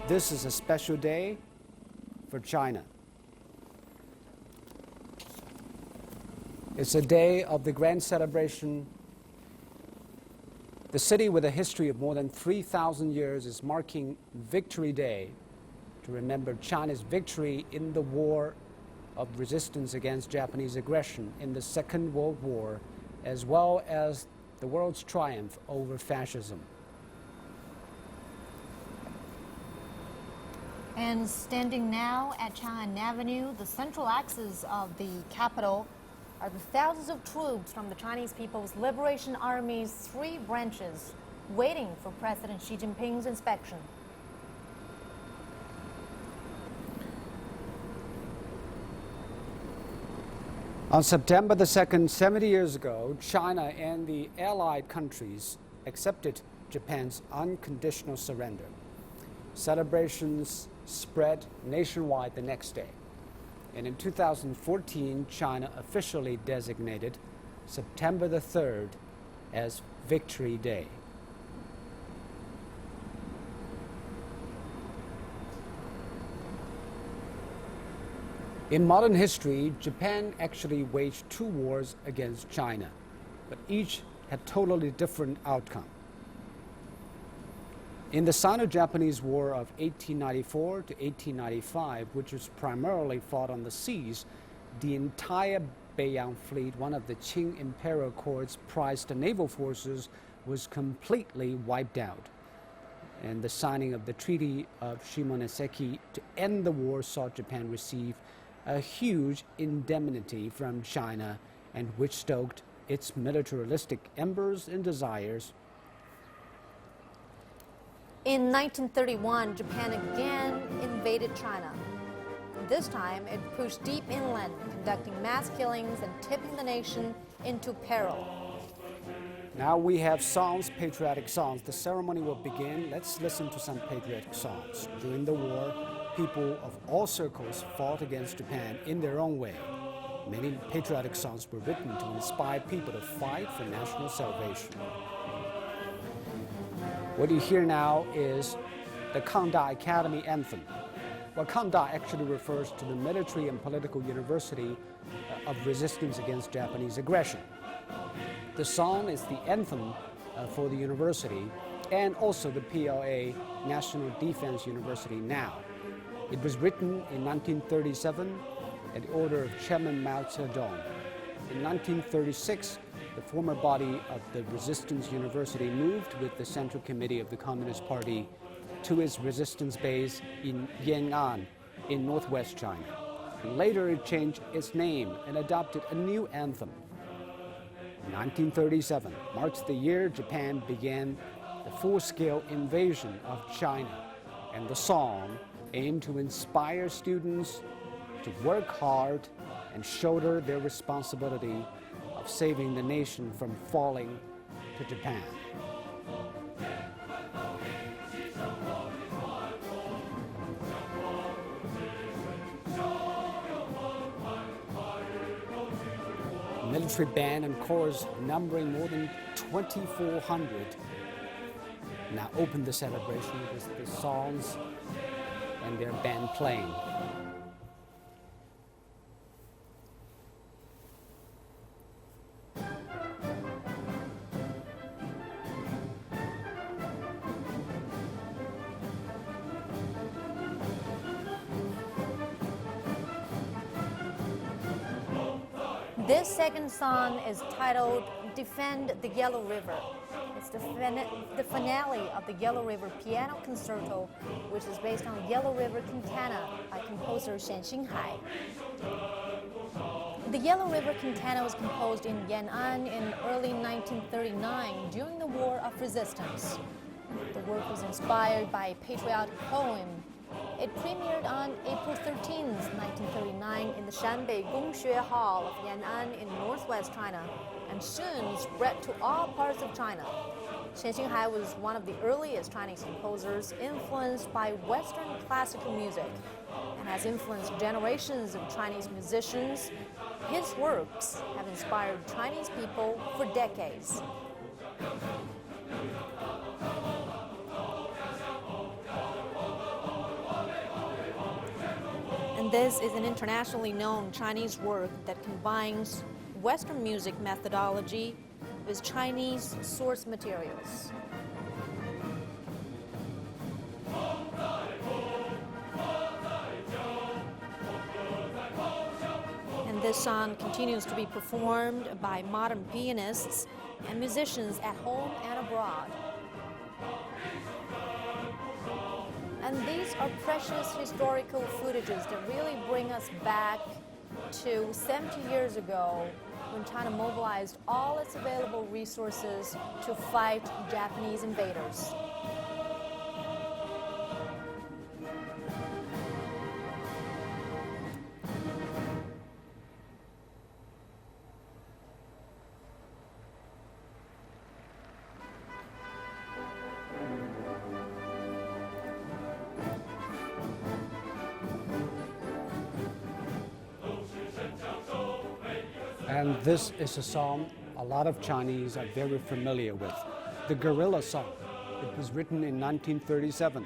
This is a special day for China. It's a day of the grand celebration. The city with a history of more than 3,000 years is marking Victory Day to remember China's victory in the war of resistance against Japanese aggression in the Second World War, as well as the world's triumph over fascism. And standing now at Chang'an Avenue, the central axis of the capital, are the thousands of troops from the Chinese People's Liberation Army's 3 branches waiting for President Xi Jinping's inspection. On September the 2nd, 70 years ago, China and the Allied countries accepted Japan's unconditional surrender. Celebrations spread nationwide the next day. And in 2014, China officially designated September the 3rd as Victory Day. In modern history, Japan actually waged 2 wars against China, but each had totally different outcome. In the Sino-Japanese War of 1894 to 1895, which was primarily fought on the seas, the entire Beiyang fleet, one of the Qing imperial court's prized naval forces, was completely wiped out. And the signing of the Treaty of Shimonoseki to end the war saw Japan receive a huge indemnity from China, and which stoked its militaristic embers and desires. In 1931, Japan again invaded China. This time, it pushed deep inland, conducting mass killings and tipping the nation into peril. Now we have songs, patriotic songs. The ceremony will begin. Let's listen to some patriotic songs. During the war, people of all circles fought against Japan in their own way. Many patriotic songs were written to inspire people to fight for national salvation. What you hear now is the Kangda Academy anthem. Well, Kangda actually refers to the military and political university of resistance against Japanese aggression. The song is the anthem for the university and also the PLA, National Defense University now. It was written in 1937 at the order of Chairman Mao Zedong. In 1936, the former body of the Resistance University moved with the Central Committee of the Communist Party to its resistance base in Yan'an in northwest China. And later it changed its name and adopted a new anthem. 1937 marks the year Japan began the full-scale invasion of China, and the song aimed to inspire students to work hard and shoulder their responsibility of saving the nation from falling to Japan. Military band and chorus numbering more than 2,400 now open the celebration with the songs and their band playing. This second song is titled Defend the Yellow River. It's the finale of the Yellow River Piano Concerto, which is based on Yellow River Cantata by composer Xian Xinhai. The Yellow River Cantata was composed in Yan'an in early 1939 during the War of Resistance. The work was inspired by a patriotic poem. It premiered on April 13, 1939 in the Shanbei Gongxue Hall of Yan'an in northwest China, and soon spread to all parts of China. Xian Xinhai was one of the earliest Chinese composers influenced by Western classical music and has influenced generations of Chinese musicians. His works have inspired Chinese people for decades. This is an internationally known Chinese work that combines Western music methodology with Chinese source materials. And this song continues to be performed by modern pianists and musicians at home and abroad. And these are precious historical footages that really bring us back to 70 years ago when China mobilized all its available resources to fight Japanese invaders. And this is a song a lot of Chinese are very familiar with, the Guerrilla Song. It was written in 1937,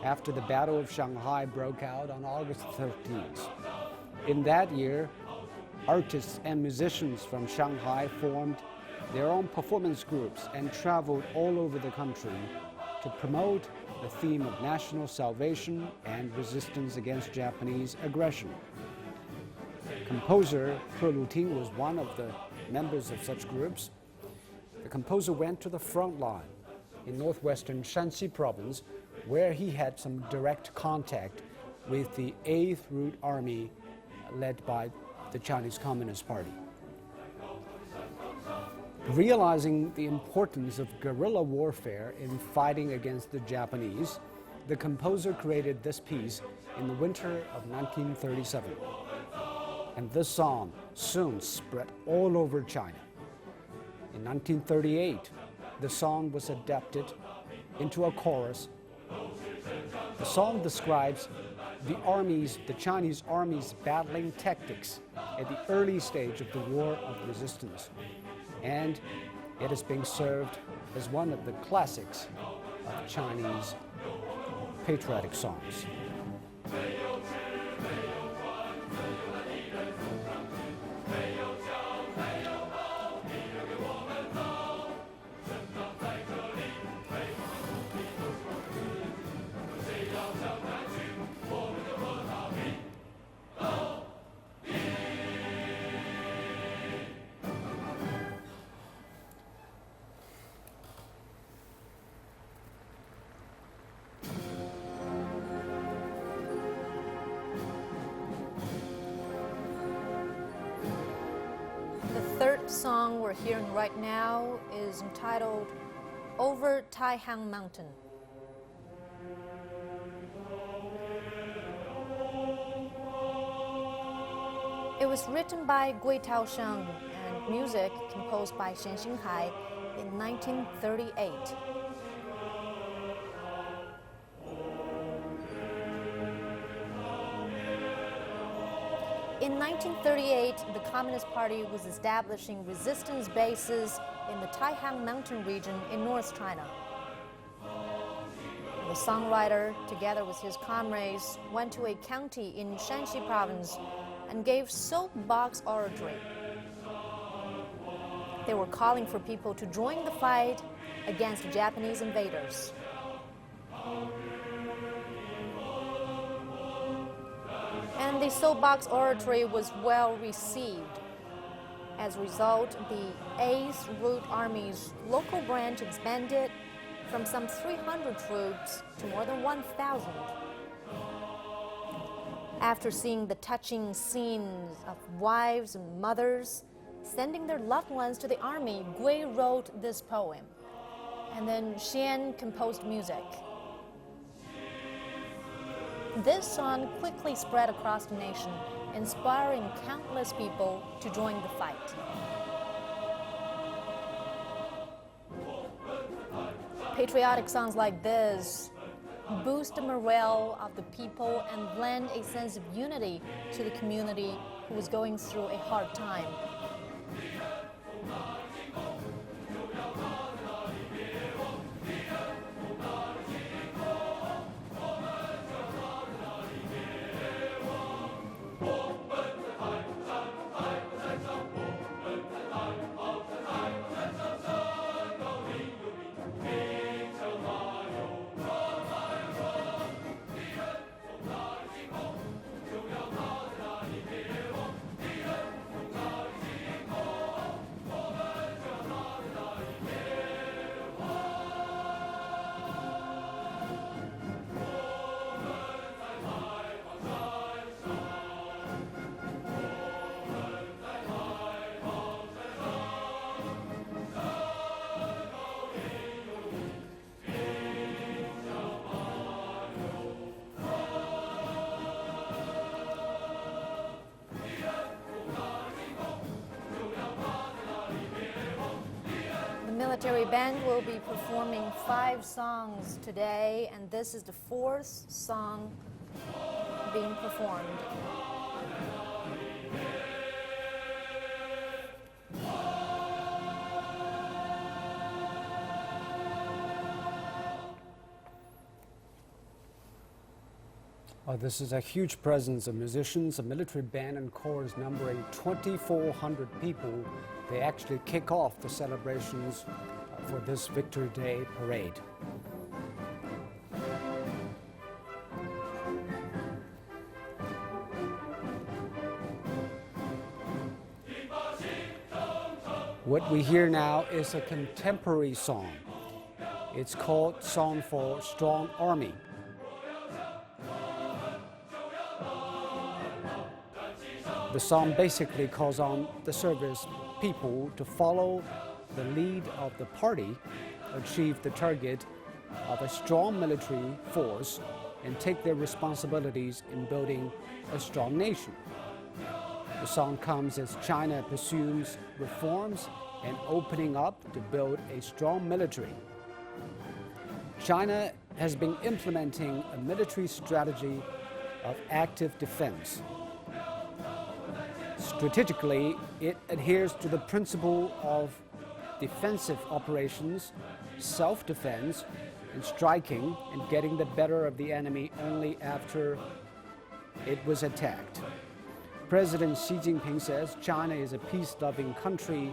after the Battle of Shanghai broke out on August 13th. In that year, artists and musicians from Shanghai formed their own performance groups and traveled all over the country to promote the theme of national salvation and resistance against Japanese aggression. Composer He Luting was one of the members of such groups. The composer went to the front line in northwestern Shanxi province, where he had some direct contact with the 8th Route Army led by the Chinese Communist Party. Realizing the importance of guerrilla warfare in fighting against the Japanese, the composer created this piece in the winter of 1937. And this song soon spread all over China. In 1938, the song was adapted into a chorus. The song describes the Chinese army's battling tactics at the early stage of the War of Resistance, and it is being served as one of the classics of Chinese patriotic songs. The third song we're hearing right now is entitled Over Taihang Mountain. It was written by Gui Taosheng and music composed by Shen Xinghai in 1938. In 1938, the Communist Party was establishing resistance bases in the Taihang Mountain region in North China. The songwriter, together with his comrades, went to a county in Shanxi province and gave soapbox oratory. They were calling for people to join the fight against Japanese invaders. And the soapbox oratory was well received. As a result, the 8th Route Army's local branch expanded from some 300 troops to more than 1,000. After seeing the touching scenes of wives and mothers sending their loved ones to the army, Gui wrote this poem, and then Xian composed music. This song quickly spread across the nation, inspiring countless people to join the fight. Patriotic songs like this boost the morale of the people and lend a sense of unity to the community who was going through a hard time. Military Band will be performing 5 songs today, and this is the 4th song being performed. This is a huge presence of musicians, a military band and chorus numbering 2,400 people. They actually kick off the celebrations for this Victory Day parade. What we hear now is a contemporary song. It's called Song for Strong Army. The song basically calls on the service people to follow the lead of the party, achieve the target of a strong military force, and take their responsibilities in building a strong nation. The song comes as China pursues reforms and opening up to build a strong military. China has been implementing a military strategy of active defense. Strategically, it adheres to the principle of defensive operations, self-defense, and striking and getting the better of the enemy only after it was attacked. President Xi Jinping says China is a peace-loving country,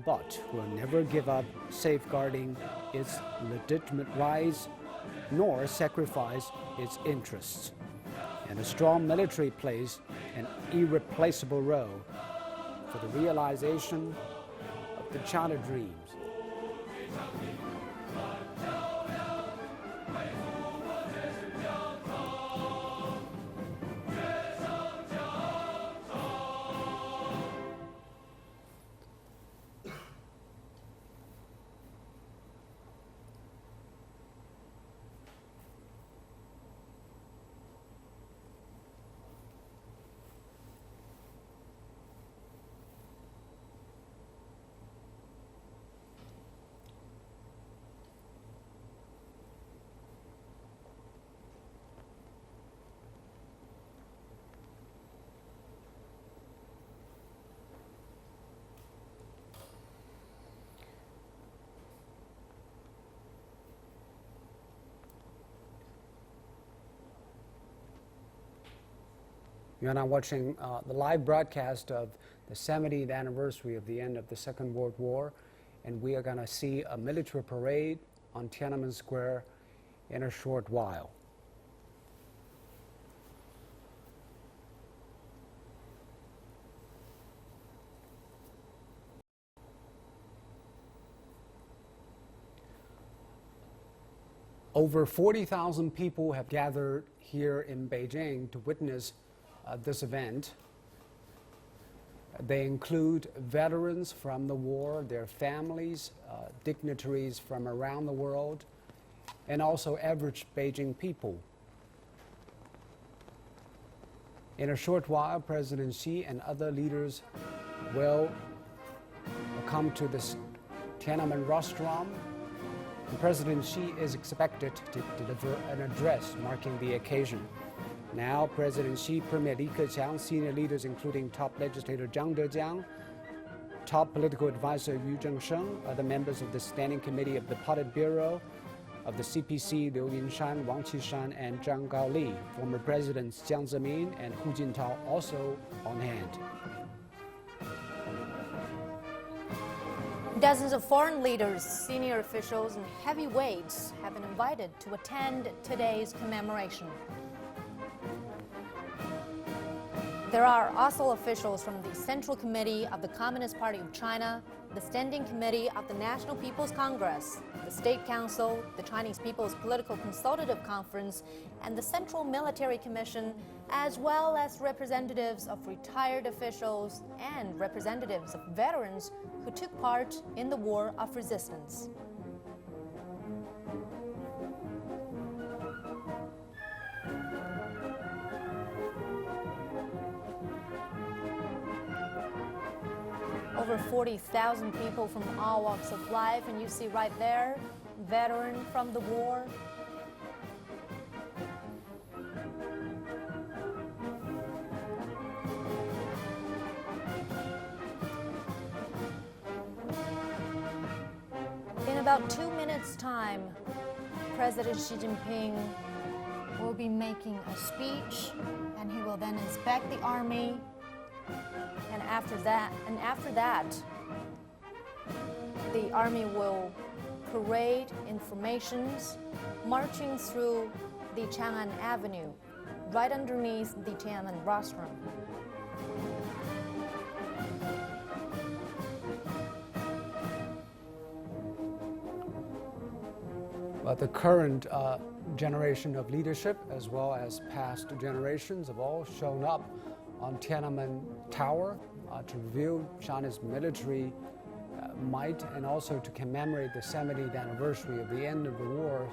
but will never give up safeguarding its legitimate rights nor sacrifice its interests. And a strong military plays an irreplaceable role for the realization of the China dreams. You're now watching the live broadcast of the 70th anniversary of the end of the Second World War, and we are going to see a military parade on Tiananmen Square in a short while. Over 40,000 people have gathered here in Beijing to witness this event. They include veterans from the war, their families, dignitaries from around the world, and also average Beijing people. In a short while, President Xi and other leaders will come to this Tiananmen rostrum. And President Xi is expected to deliver an address marking the occasion. Now, President Xi, Premier Li Keqiang, senior leaders including top legislator Zhang Dejiang, top political advisor Yu Zhengsheng, other members of the Standing Committee of the Politburo, of the CPC, Liu Yinshan, Wang Qishan, and Zhang Gaoli, former presidents Jiang Zemin and Hu Jintao also on hand. Dozens of foreign leaders, senior officials, and heavyweights have been invited to attend today's commemoration. There are also officials from the Central Committee of the Communist Party of China, the Standing Committee of the National People's Congress, the State Council, the Chinese People's Political Consultative Conference, and the Central Military Commission, as well as representatives of retired officials and representatives of veterans who took part in the War of Resistance. Over 40,000 people from all walks of life, and you see right there, veteran from the war. In about 2 minutes' time, President Xi Jinping will be making a speech, and he will then inspect the army. And after that, the army will parade in formations, marching through the Chang'an Avenue, right underneath the Tiananmen rostrum. But the current generation of leadership, as well as past generations, have all shown up on Tiananmen Tower to reveal China's military might and also to commemorate the 70th anniversary of the end of the war,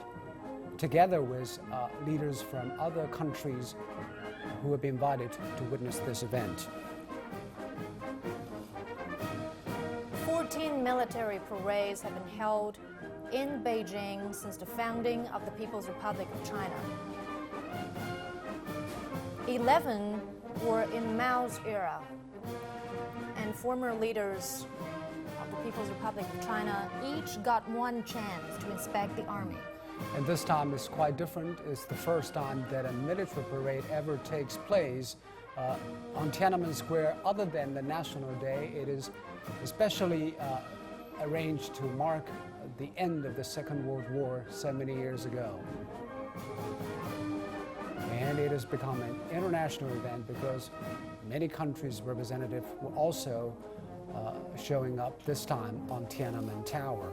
together with leaders from other countries who have been invited to witness this event. 14 military parades have been held in Beijing since the founding of the People's Republic of China. 11 were in Mao's era, and former leaders of the People's Republic of China each got one chance to inspect the army. And this time is quite different. It's the first time that a military parade ever takes place on Tiananmen Square other than the National Day. It is especially arranged to mark the end of the Second World War 70 years ago. And it has become an international event because many countries' representatives were also showing up this time on Tiananmen Tower.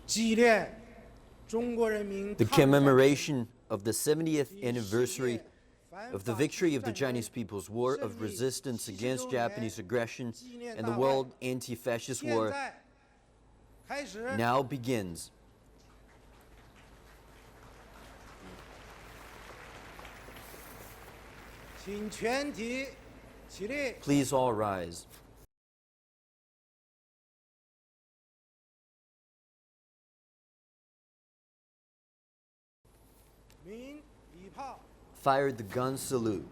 The commemoration of the 70th anniversary of the victory of the Chinese People's War of Resistance against Japanese aggression and the World Anti-Fascist War now begins. Please all rise. Fire the gun salute.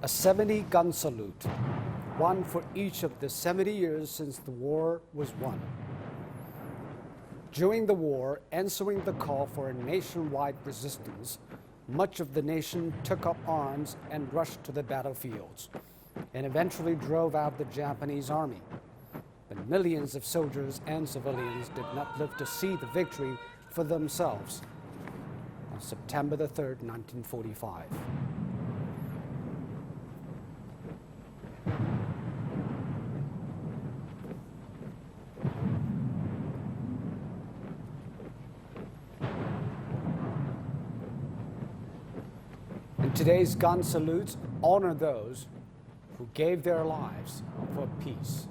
A 70-gun salute, one for each of the 70 years since the war was won. During the war, answering the call for a nationwide resistance, much of the nation took up arms and rushed to the battlefields, and eventually drove out the Japanese army. But millions of soldiers and civilians did not live to see the victory for themselves. On September the 3rd, 1945. And today's gun salutes honor those who gave their lives for peace.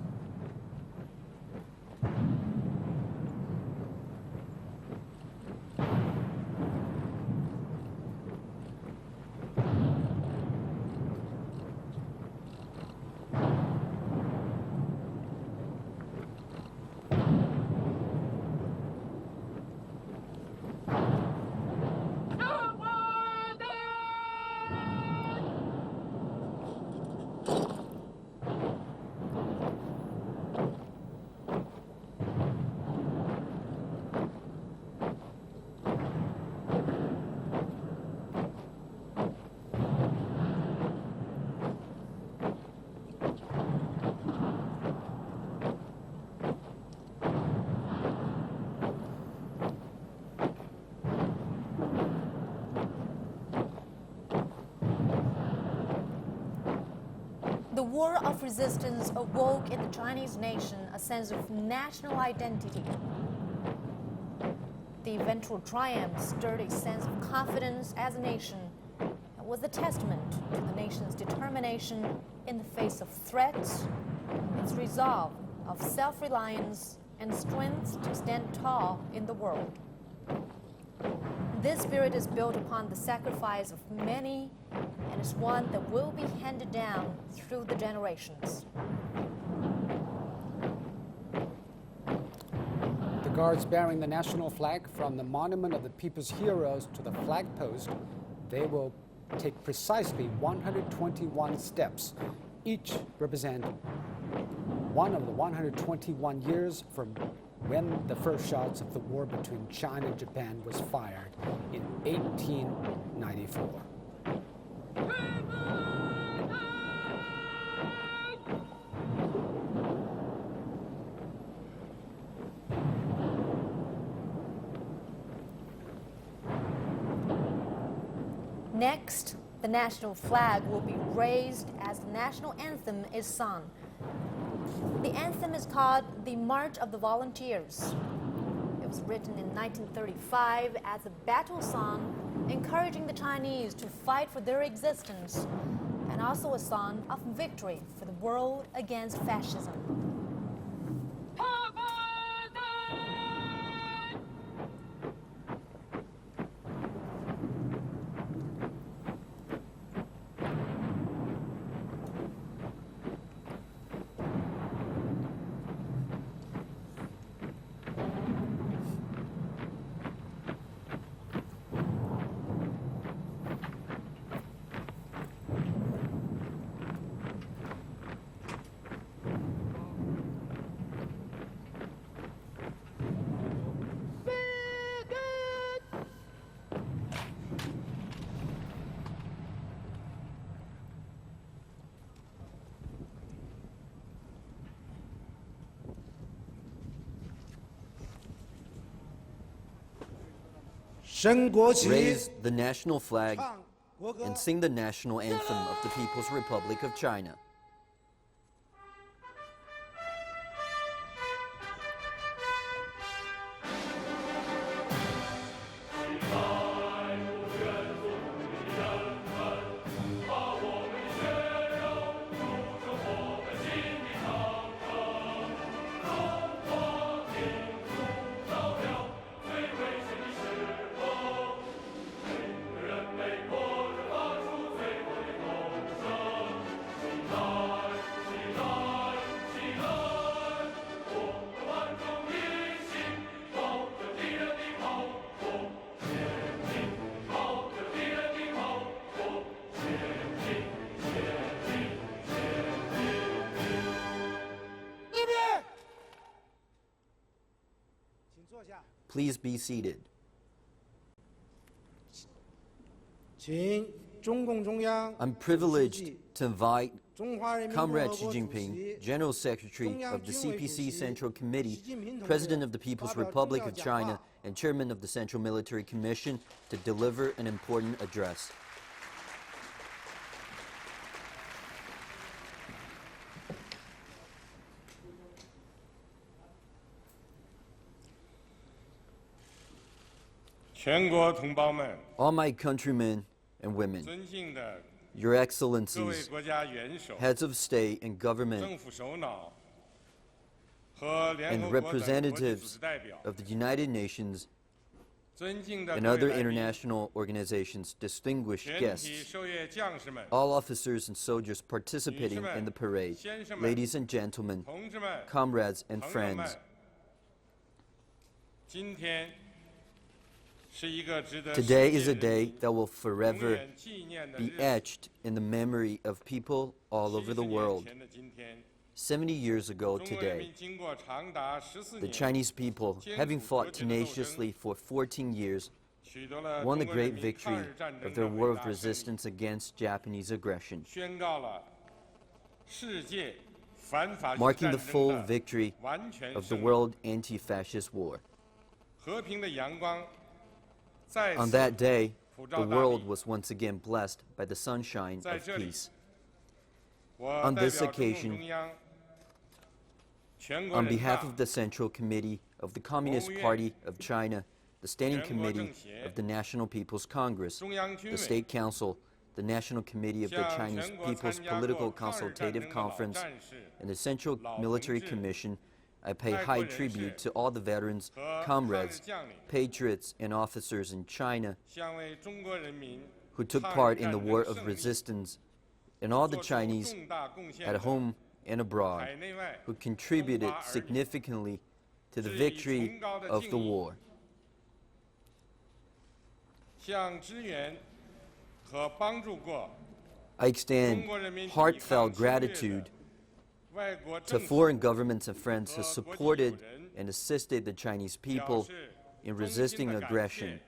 The War of Resistance awoke in the Chinese nation a sense of national identity. The eventual triumph stirred a sense of confidence as a nation and was a testament to the nation's determination in the face of threats, its resolve of self-reliance and strength to stand tall in the world. This spirit is built upon the sacrifice of many and is one that will be handed down through the generations. The guards bearing the national flag from the Monument of the People's Heroes to the flag post, they will take precisely 121 steps, each represent one of the 121 years from when the first shots of the war between China and Japan was fired in 1894. Next, the national flag will be raised as the national anthem is sung. The anthem is called the March of the Volunteers. It was written in 1935 as a battle song encouraging the Chinese to fight for their existence, and also a song of victory for the world against fascism. Raise the national flag and sing the national anthem of the People's Republic of China. Please be seated. I'm privileged to invite Comrade Xi Jinping, General Secretary of the CPC Central Committee, President of the People's Republic of China, and Chairman of the Central Military Commission, to deliver an important address. All my countrymen, and women, 尊敬的 Your 各位 Excellencies, 国家元首、 heads of state and government, 政府首脑和联 and 合国等国际组 representatives 织代表， of the United Nations 尊敬的 and 各位 other 来宾， international organizations, distinguished 全体 guests, 受阅将士们、 all officers and soldiers participating in the parade, ladies and gentlemen, 同志们、 comrades and 朋友们 friends. 今天是一个值得 Today 世 is 界 a 人 day 民 that will 永 forever 远纪念的 be 日子。 etched in the memory of people all over the 70 年 world. 前的今天， 70 years ago 中国人 today, 民经过长达14 the 年， Chinese people, having fought tenaciously for 14 years, 取得了 won the 中国人 great 民抗 victory 日战争 of 的 their 伟 war of 大胜利， resistance against Japanese aggression, 宣告了世界反法西 marking 战 the 争 full 的 victory 完全 of the 胜利。 world anti-fascist war. 和平的阳光再 On 次 that day, 普 the 照大 world 地。 was once again blessed by the sunshine 在 of 这里， peace. 我 On 代 this 表中共 occasion, 中央、全国 On 人 behalf 大 of the Central Committee of the Communist Party of China, the Standing Committee of the National People's Congress, 中央军 the 委 State Council, the National Committee of the 向 Chinese 全国 People's 参加过 Political 抗日战 Consultative 争的老 Conference, 战士、 and the Central 老 Military 同志 Commission, I pay 爱国 high 人士 tribute to all the veterans, 和抗日 comrades, 将领， patriots, and officers in China 向为中国人民 who took 抗日 part in 战 the 争 war of 胜利 resistance, and all the 做出 Chinese 重大贡献 at 的 home and abroad 海内外 who contributed 中华儿女 significantly to the 致以 victory 崇高的 of 敬 the 意 war. 向支援和帮助过 I 中 extend 国人民抵抗 heartfelt 侵略 gratitude 的外国 to 政府 foreign governments and friends who 和国际友 supported 人 and assisted the Chinese 表 people 示 in 衷心 resisting 的感 aggression. 谢。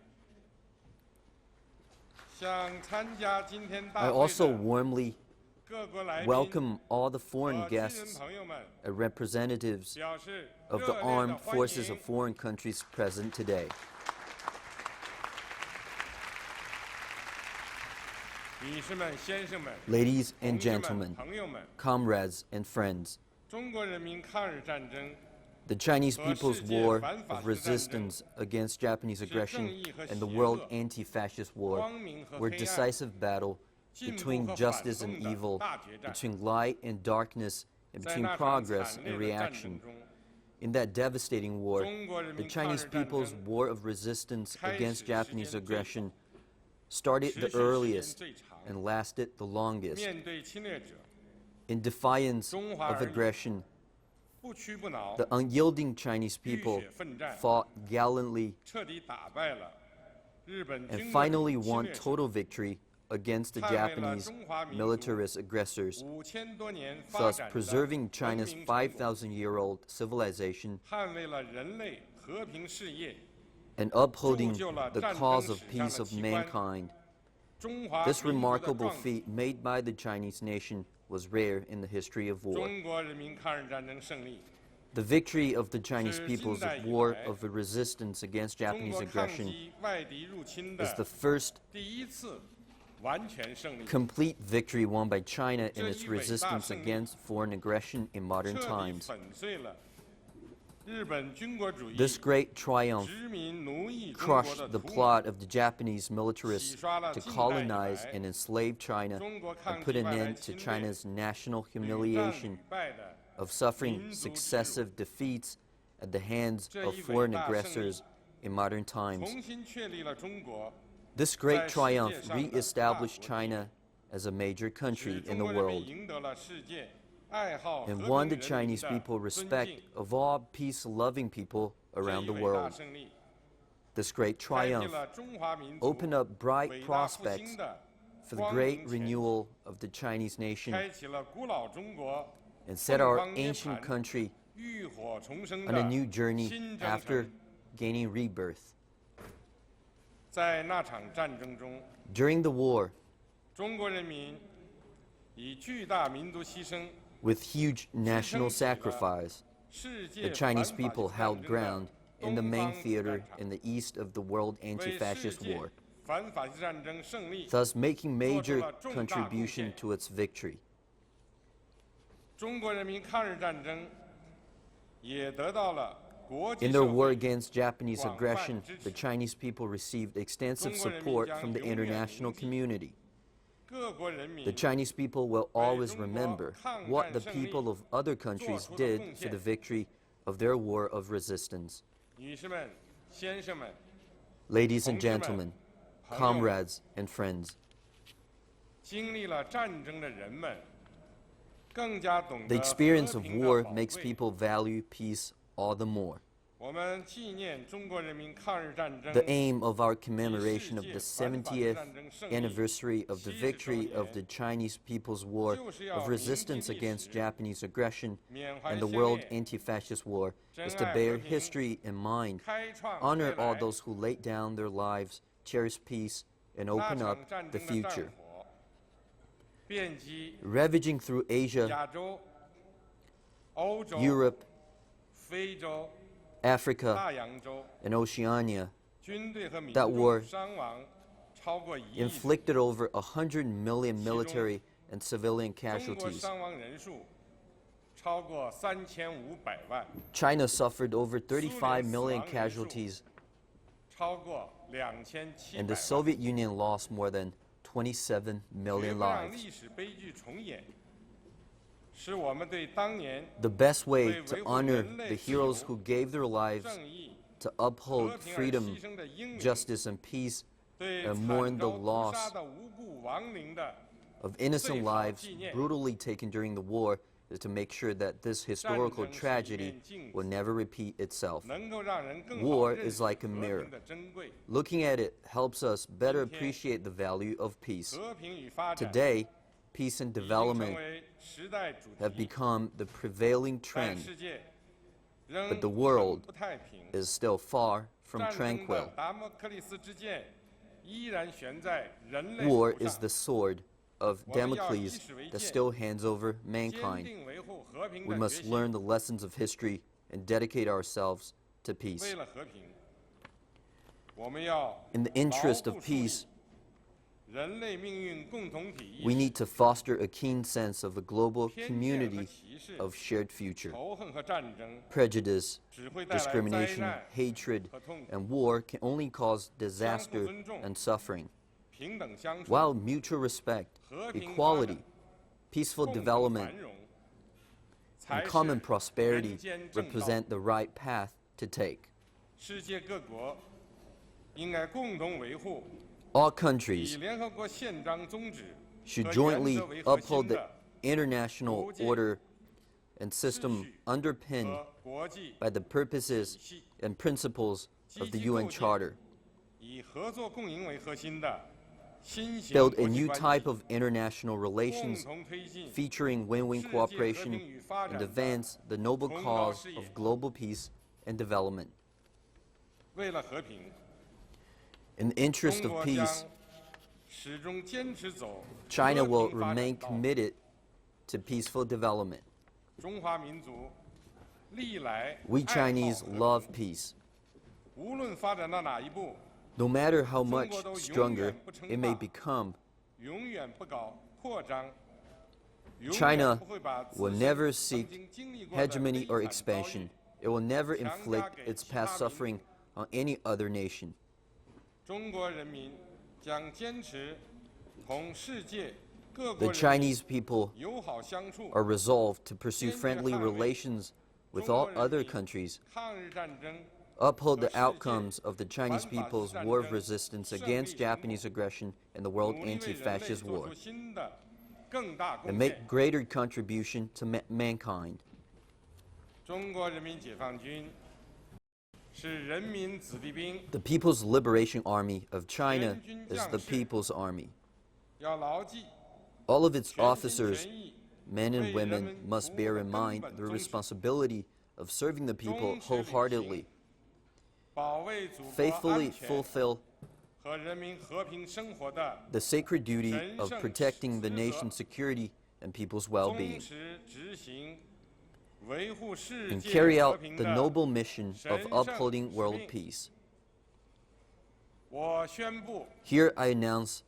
向参加今天 I 大会 also 的 warmly 各国来宾 welcome all the 和 foreign 亲人 guests 朋友们， and representatives 表示 of 热 the 烈的 armed 欢 forces 迎 of。foreign countries present today. 女士们、先生们、 Ladies 同 and 志们、 gentlemen, 朋友们， comrades and friends, 中国人民抗日战争 the Chinese 和 people's 世界 war 反法 of 西战争 resistance against Japanese 是 aggression 正义和 and the 邪 world 恶、 anti-fascist war 光明和 were 黑暗、 decisive battle 进步 between 和反 justice and 动的 evil, 大决战。 between light and darkness, and 在 between 那场 progress 惨 and 烈的战 reaction. 争中， In that devastating war, 中国人 the 民抗 Chinese 日战 people's 争 war of resistance 开始 against 时 Japanese 间最 aggression started 持 the 续时间 earliest 最长。 and lasted the longest. 面对侵略者， In defiance 中华 of 儿女 aggression, 不屈不挠， the unyielding Chinese 浴 people 血奋战， fought gallantly 彻底打败了日本 and 军国主 finally 义侵 won 略者， total victory against the 捍卫了 Japanese 中华民族 militarist aggressors, 5000多年发 thus 展的 preserving 文 China's 明成果， 5,000-year-old civilization 捍卫了人类和平事业。 and upholding 铸就了 the 战争 cause of 史上 peace 的 of 奇观。 mankind. 中华 This 民族的 remarkable 壮举 feat made by the Chinese nation was rare in the history of war. 中国人民抗日战争胜利， The victory of the Chinese 是 people's 近代以 war 来 of resistance against 中 Japanese 国抗 aggression 击外敌入侵 is the 的 first 第一次完全胜利， complete victory won by China in 这 its 一伟大 resistance 胜利 against foreign aggression in modern 彻底 times. 粉碎了日本军国主义 This great triumph 殖民奴役中国 crushed 的 the 图谋， plot of the Japanese militarists 洗刷了 to 近代以 colonize 来 and enslave China 中国 and 抗 put 击 an 外来 end to 侵略 China's national 屡战 humiliation 屡败的 of suffering 民族耻辱。 successive defeats at the hands 这 of 一伟 foreign 大胜利 aggressors in modern times. 重新确立了中国 This 在 great 世界 triumph 上的大 re-established 国 China as a major 使 country 中 in the 国人民 world 赢得了世界爱好和 and 平 won the 人民 Chinese 的 people 尊 respect 敬。 of all peace-loving people 这 around 一 the 伟大 world. 胜利 This great 开辟 triumph 了中华民族 opened up bright 伟大复 prospects 兴的 for the 光 great 明前景， renewal of the Chinese nation 开启了古老中国 and set 凤 our 凰涅 ancient 槃 country 浴火重生 on a 的 new journey 新征 after 程。 gaining rebirth. 在那场战争中， During the war, 中国人民以巨大民族牺牲， with huge national sacrifice, 世 the 界 Chinese 反法 people 西 held 战争 ground 的 in the 东 main 方主 theater 战场， in the east of the world 为世 anti-fascist 界 war, 反法西战争胜利 thus making major 做出了重大贡献。 contribution to its victory. 中国人民抗日战争也得到了 In their war against Japanese aggression, the Chinese people received extensive support from the international community. The Chinese people will always remember what the people of other countries did for the victory of their war of resistance. Ladies and gentlemen, comrades and friends, the experience of war makes people value peace all the more. The aim of our commemoration of the 70th anniversary of the victory of the Chinese People's War of Resistance against Japanese aggression and the World Anti-Fascist War is to bear history in mind, honor all those who laid down their lives, cherish peace, and open up the future. Ravaging through Asia, Europe, Africa, and Oceania, that war inflicted over 100 million military and civilian casualties. China suffered over 35 million casualties, and the Soviet Union lost more than 27 million lives. The best way to honor the heroes who gave their lives to uphold freedom, justice, and peace, and mourn the loss of innocent lives brutally taken during the war, is to make sure that this historical tragedy will never repeat itself. War is like a mirror. Looking at it helps us better appreciate the value of peace. Today, peace and development have become the prevailing trend, but the world is still far from tranquil. War is the sword of Damocles that still hands over mankind. We must learn the lessons of history and dedicate ourselves to peace. In the interest of peace, we need to foster a keen sense of a global community of shared future. Prejudice, discrimination, hatred, and war can only cause disaster and suffering, while mutual respect, equality, peaceful development, and common prosperity represent the right path to take. All countries should jointly uphold the international order and system underpinned by the purposes and principles of the UN Charter. Build a new type of international relations featuring win-win cooperation and advance the noble cause of global peace and development. In the interest of peace, China will remain committed to peaceful development. We Chinese love peace. No matter how much stronger it may become, China will never seek hegemony or expansion. It will never inflict its past suffering on any other nation. The Chinese people are resolved to pursue friendly relations with all other countries, uphold the outcomes of the Chinese people's war of resistance against Japanese aggression and the World Anti-Fascist War, and make greater contribution to mankind. The People's Liberation Army of China is the People's Army. All of its officers, men and women, must bear in mind the responsibility of serving the people wholeheartedly, faithfully fulfill the sacred duty of protecting the nation's security and people's well-being, and carry out the noble mission of upholding world peace. Here I announce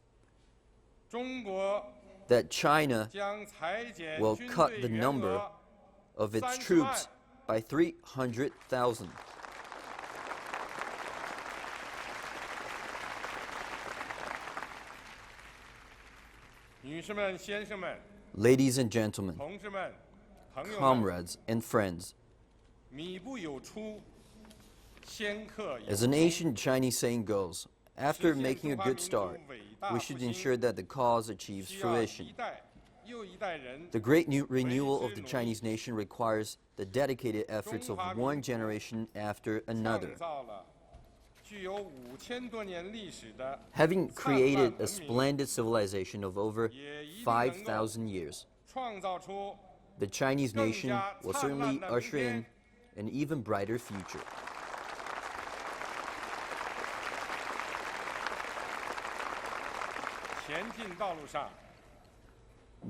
that China will cut the number of its troops by 300,000. Ladies and gentlemen, comrades and friends, as an ancient Chinese saying goes, after making a good start, we should ensure that the cause achieves fruition. The great renewal of the Chinese nation requires the dedicated efforts of one generation after another. Having created a splendid civilization of over 5,000 years, the Chinese nation will certainly usher in an even brighter future.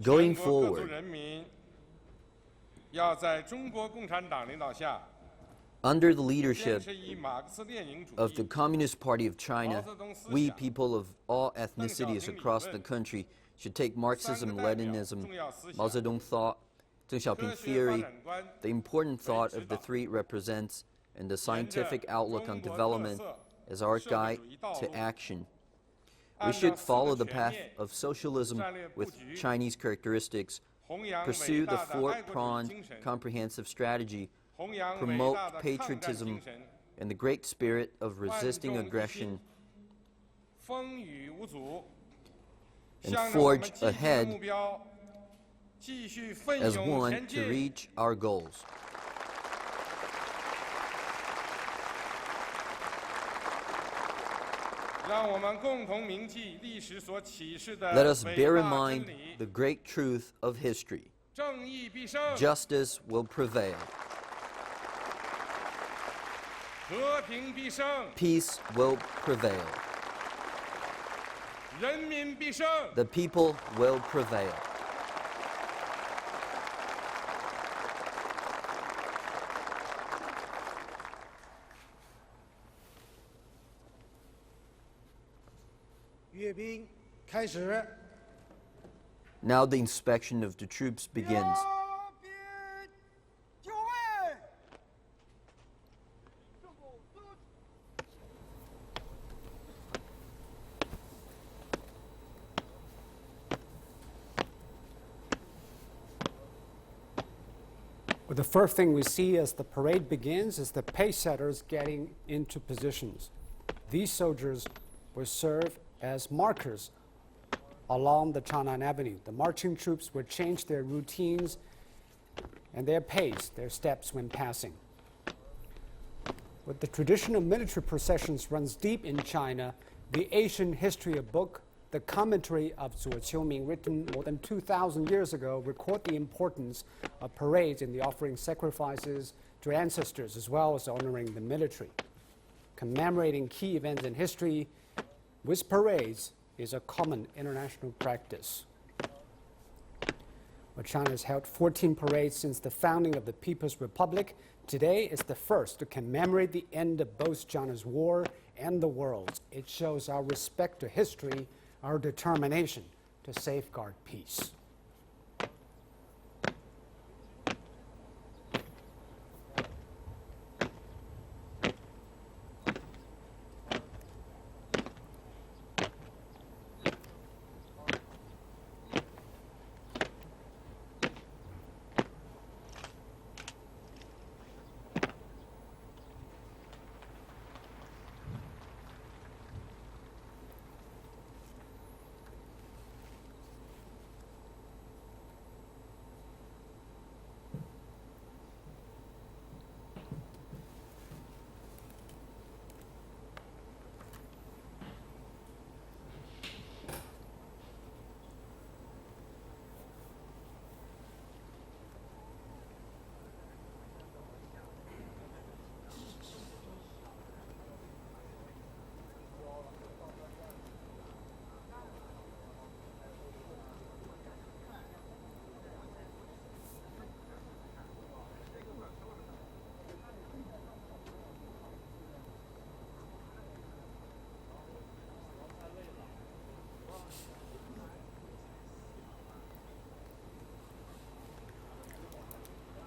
Going forward, under the leadership of the Communist Party of China, we people of all ethnicities across the country should take Marxism, Leninism, Mao Zedong thought, Deng Xiaoping theory, the important thought of the three represents, and the scientific outlook on development as our guide to action. We should follow the path of socialism with Chinese characteristics, pursue the four-pronged comprehensive strategy, promote patriotism and the great spirit of resisting aggression, and forge ahead as one to reach our goals. Let us bear in mind the great truth of history. Justice will prevail. Peace will prevail. The people will prevail. Now the inspection of the troops begins. Well, the first thing we see as the parade begins is the pace setters getting into positions. These soldiers will serve as markers along the Chang'an Avenue. The marching troops will change their routines and their pace, their steps when passing. But the tradition of military processions runs deep in China. The Asian History book, the commentary of Zuo Qiuming, written more than 2,000 years ago, record the importance of parades in the offering sacrifices to ancestors as well as honoring the military. Commemorating key events in history with parades is a common international practice. Well, China has held 14 parades since the founding of the People's Republic. Today is the first to commemorate the end of both China's war and the world's. It shows our respect to history, our determination to safeguard peace.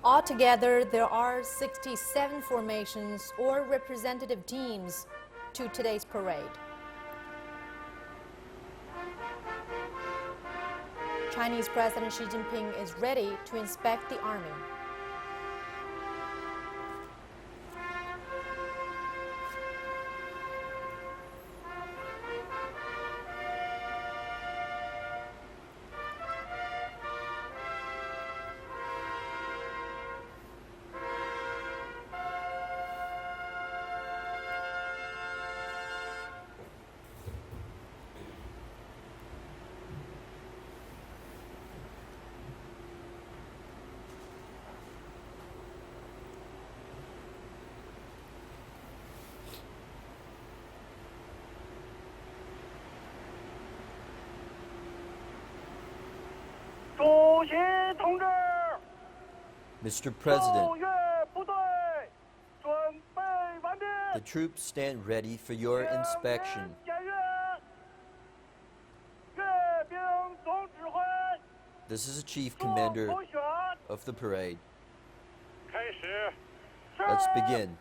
Altogether, there are 67 formations or representative teams to today's parade. Chinese President Xi Jinping is ready to inspect the army. Mr. President, the troops stand ready for your inspection. This is the Chief Commander of the parade. Let's begin.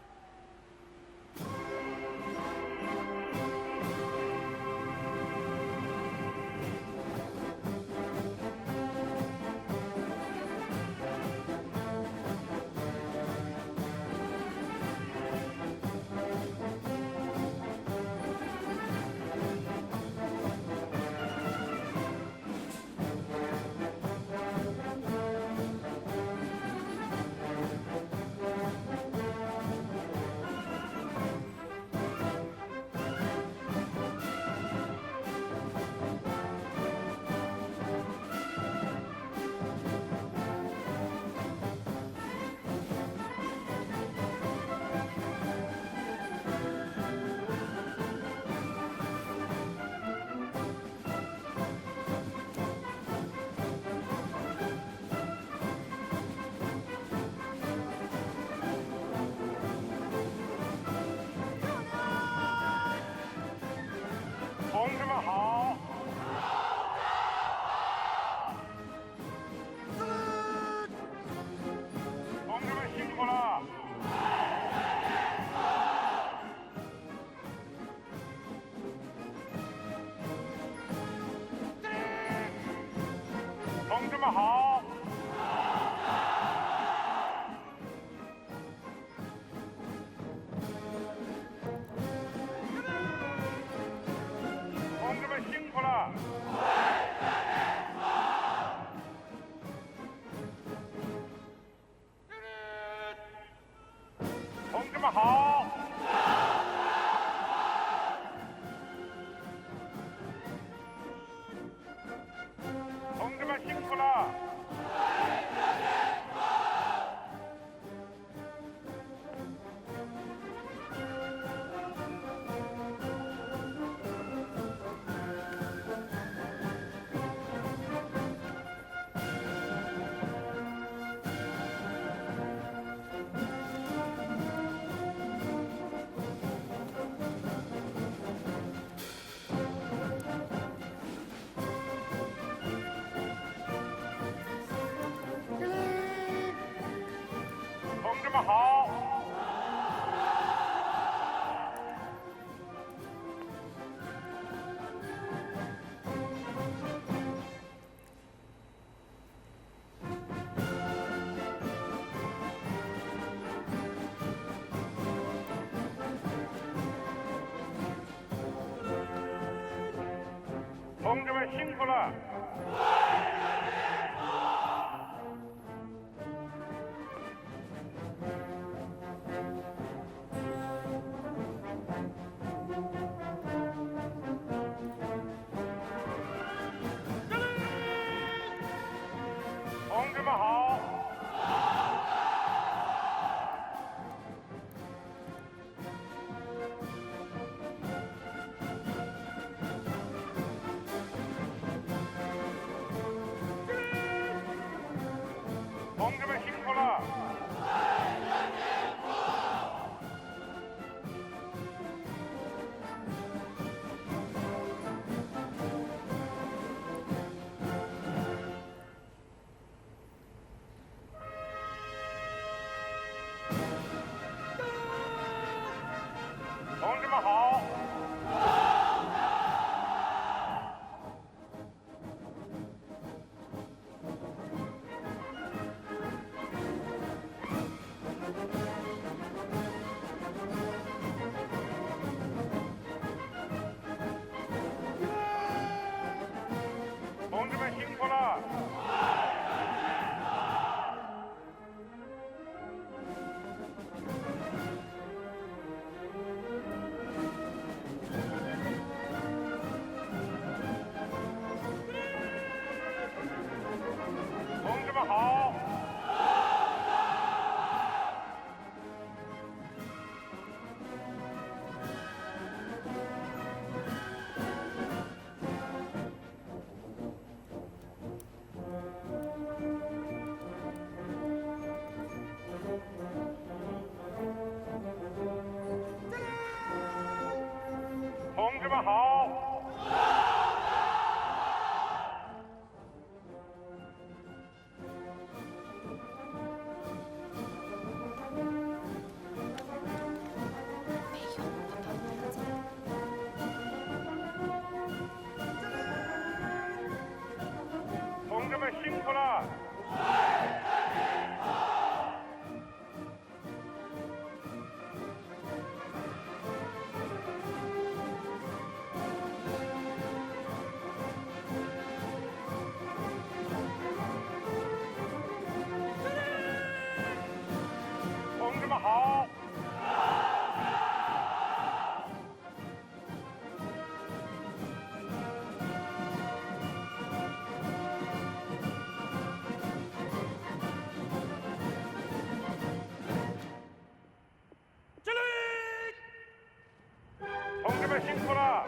们辛苦了。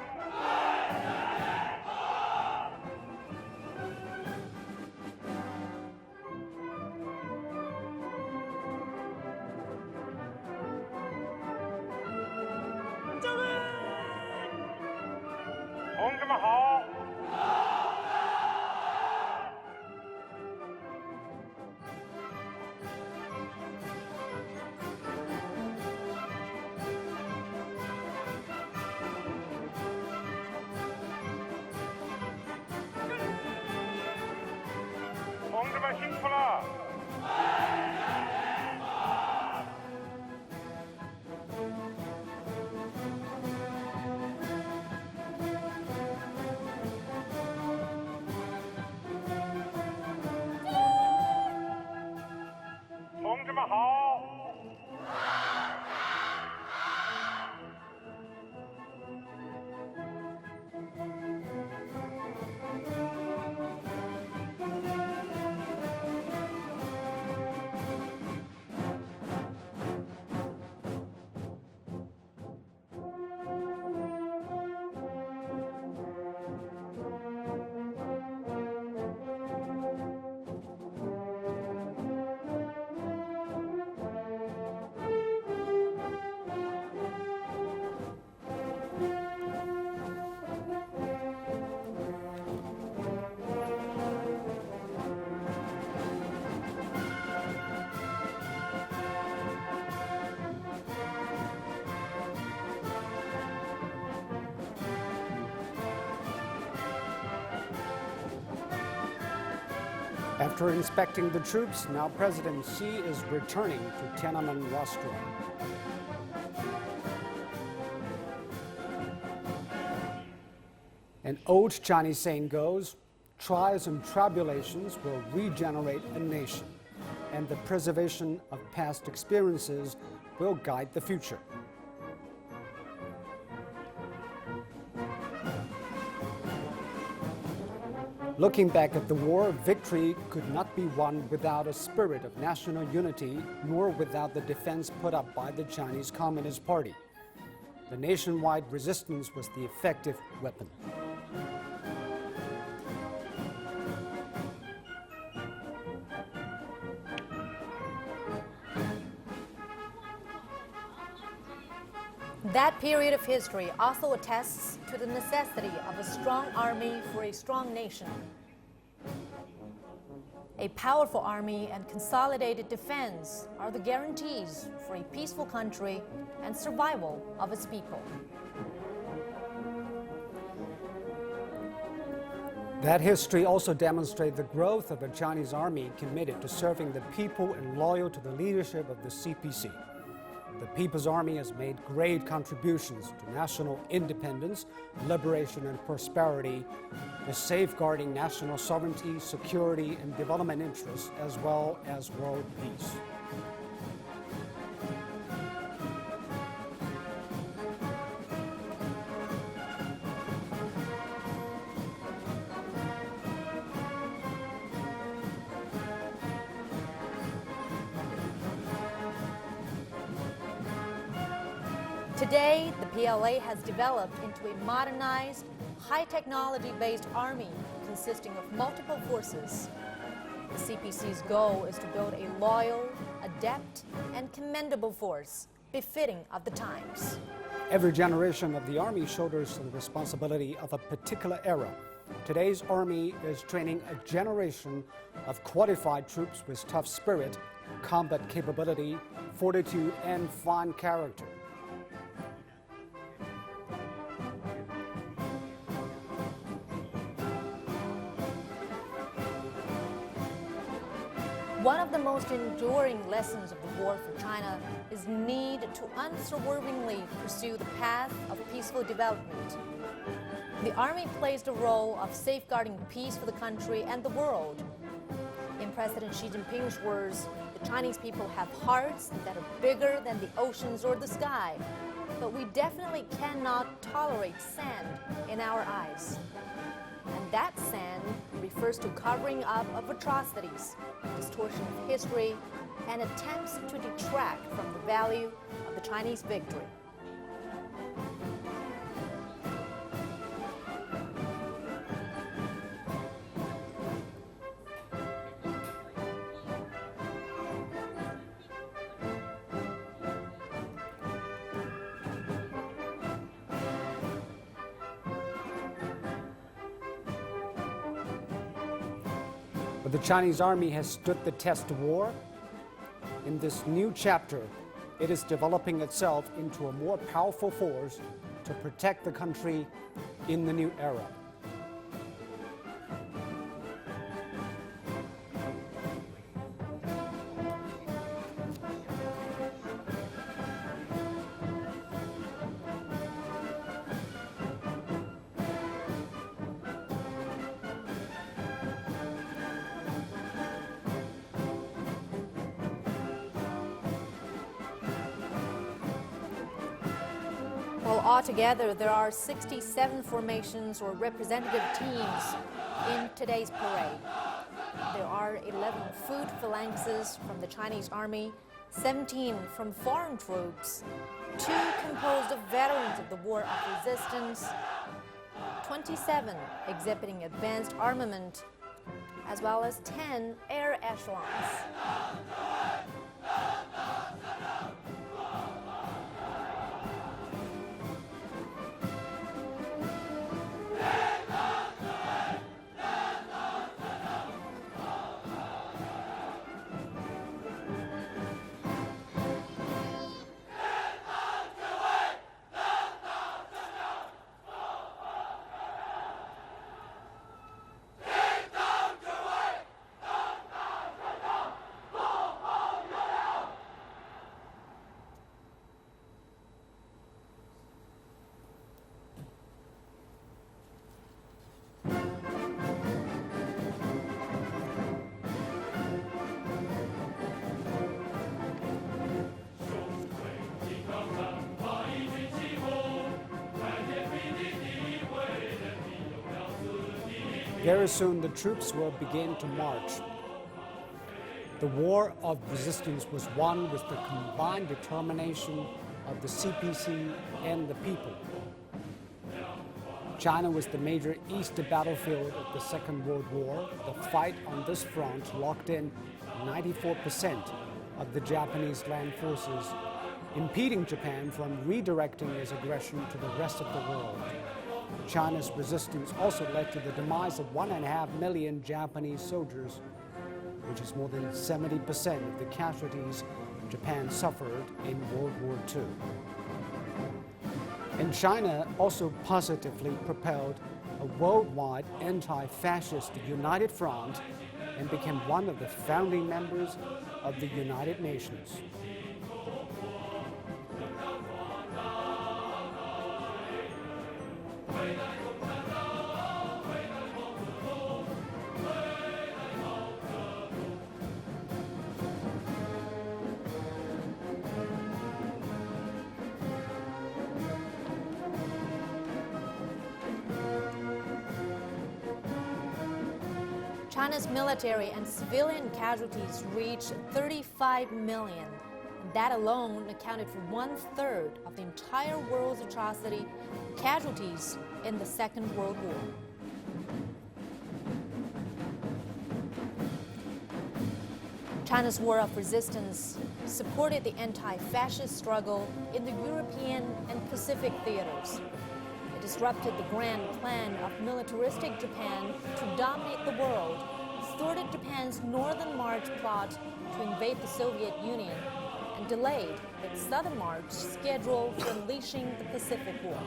同志们好。同志们辛苦了。同志们好。After inspecting the troops, now President Xi is returning to Tiananmen Rostrum. An old Chinese saying goes, trials and tribulations will regenerate a nation, and the preservation of past experiences will guide the future. Looking back at the war, victory could not be won without a spirit of national unity, nor without the defense put up by the Chinese Communist Party. The nationwide resistance was the effective weapon. That period of history also attests to the necessity of a strong army for a strong nation. A powerful army and consolidated defense are the guarantees for a peaceful country and survival of its people. That history also demonstrates the growth of a Chinese army committed to serving the people and loyal to the leadership of the CPC. The People's Army has made great contributions to national independence, liberation, and prosperity, is safeguarding national sovereignty, security, and development interests, as well as world peace. Today, the PLA has developed into a modernized, high-technology-based army consisting of multiple forces. The CPC's goal is to build a loyal, adept, and commendable force befitting of the times. Every generation of the Army shoulders the responsibility of a particular era. Today's Army is training a generation of qualified troops with tough spirit, combat capability, fortitude, and fine character. One of the most enduring lessons of the war for China is the need to unswervingly pursue the path of peaceful development. The Army plays the role of safeguarding peace for the country and the world. In President Xi Jinping's words, the Chinese people have hearts that are bigger than the oceans or the sky, but we definitely cannot tolerate sand in our eyes. And that sand refers to covering up of atrocities, distortion of history, and attempts to detract from the value of the Chinese victory. But the Chinese army has stood the test of war. In this new chapter, it is developing itself into a more powerful force to protect the country in the new era. Well, altogether, there are 67 formations or representative teams in today's parade. There are 11 foot phalanxes from the Chinese Army, 17 from foreign troops, 2 composed of veterans of the War of Resistance, 27 exhibiting advanced armament, as well as 10 air echelons. Very soon the troops will begin to march. The War of Resistance was won with the combined determination of the CPC and the people. China was the major east battlefield of the Second World War. The fight on this front locked in 94% of the Japanese land forces, impeding Japan from redirecting its aggression to the rest of the world. China's resistance also led to the demise of 1.5 million Japanese soldiers, which is more than 70% of the casualties Japan suffered in World War II. And China also positively propelled a worldwide anti-fascist united front and became one of the founding members of the United Nations. China's military and civilian casualties reached 35 million. And that alone accounted for 1/3 of the entire world's atrocity casualties in the Second World War. China's War of Resistance supported the anti-fascist struggle in the European and Pacific theaters. It disrupted the grand plan of militaristic Japan to dominate the world, thwarted Japan's Northern March plot to invade the Soviet Union, and delayed its Southern March schedule for unleashing the Pacific War.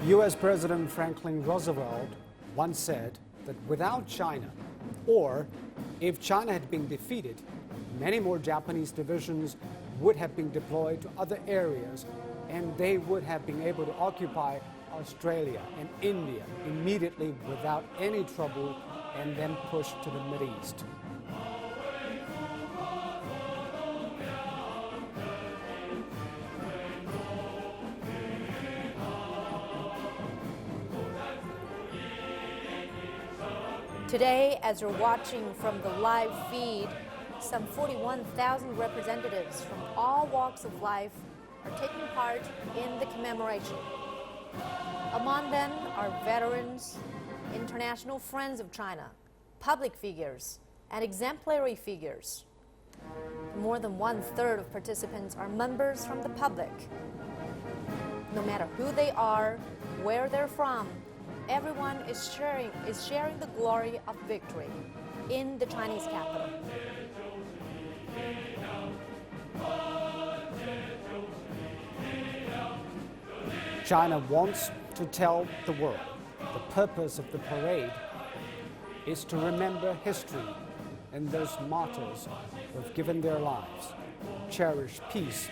US President Franklin Roosevelt once said that without China, or if China had been defeated, many more Japanese divisions would have been deployed to other areas, and they would have been able to occupy Australia and India immediately without any trouble and then push to the Mideast. Today, as you're watching from the live feed, some 41,000 representatives from all walks of life are taking part in the commemoration. Among them are veterans, international friends of China, public figures, and exemplary figures. More than 1/3 of participants are members from the public. No matter who they are, where they're from, everyone is sharing the glory of victory in the Chinese capital. China wants to tell the world the purpose of the parade is to remember history and those martyrs who have given their lives, cherish peace,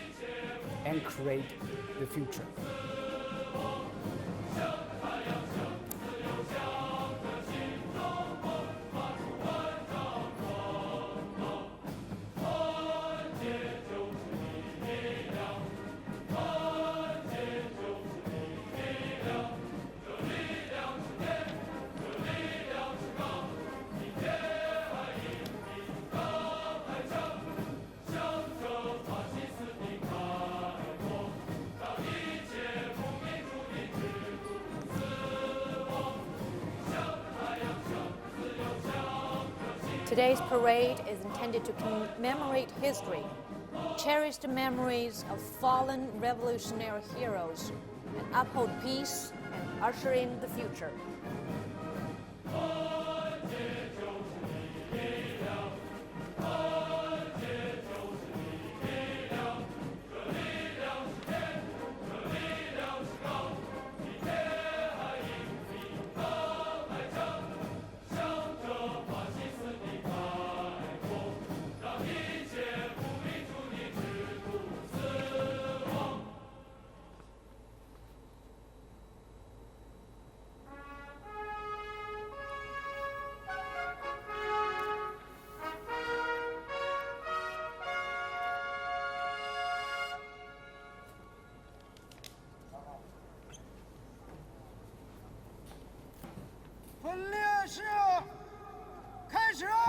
and create the future. Today's parade is intended to commemorate history, cherish the memories of fallen revolutionary heroes, and uphold peace and usher in the future.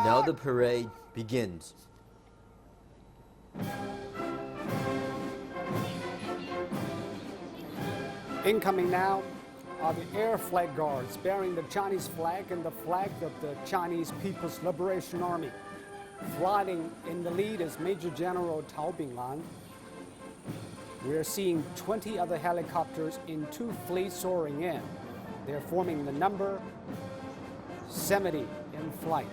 Now the parade begins. Incoming now are the Air Flag Guards bearing the Chinese flag and the flag of the Chinese People's Liberation Army. Flying in the lead is Major General Tao Binglan. We are seeing 20 other helicopters in 2 fleets soaring in. They're forming the number 70 in flight.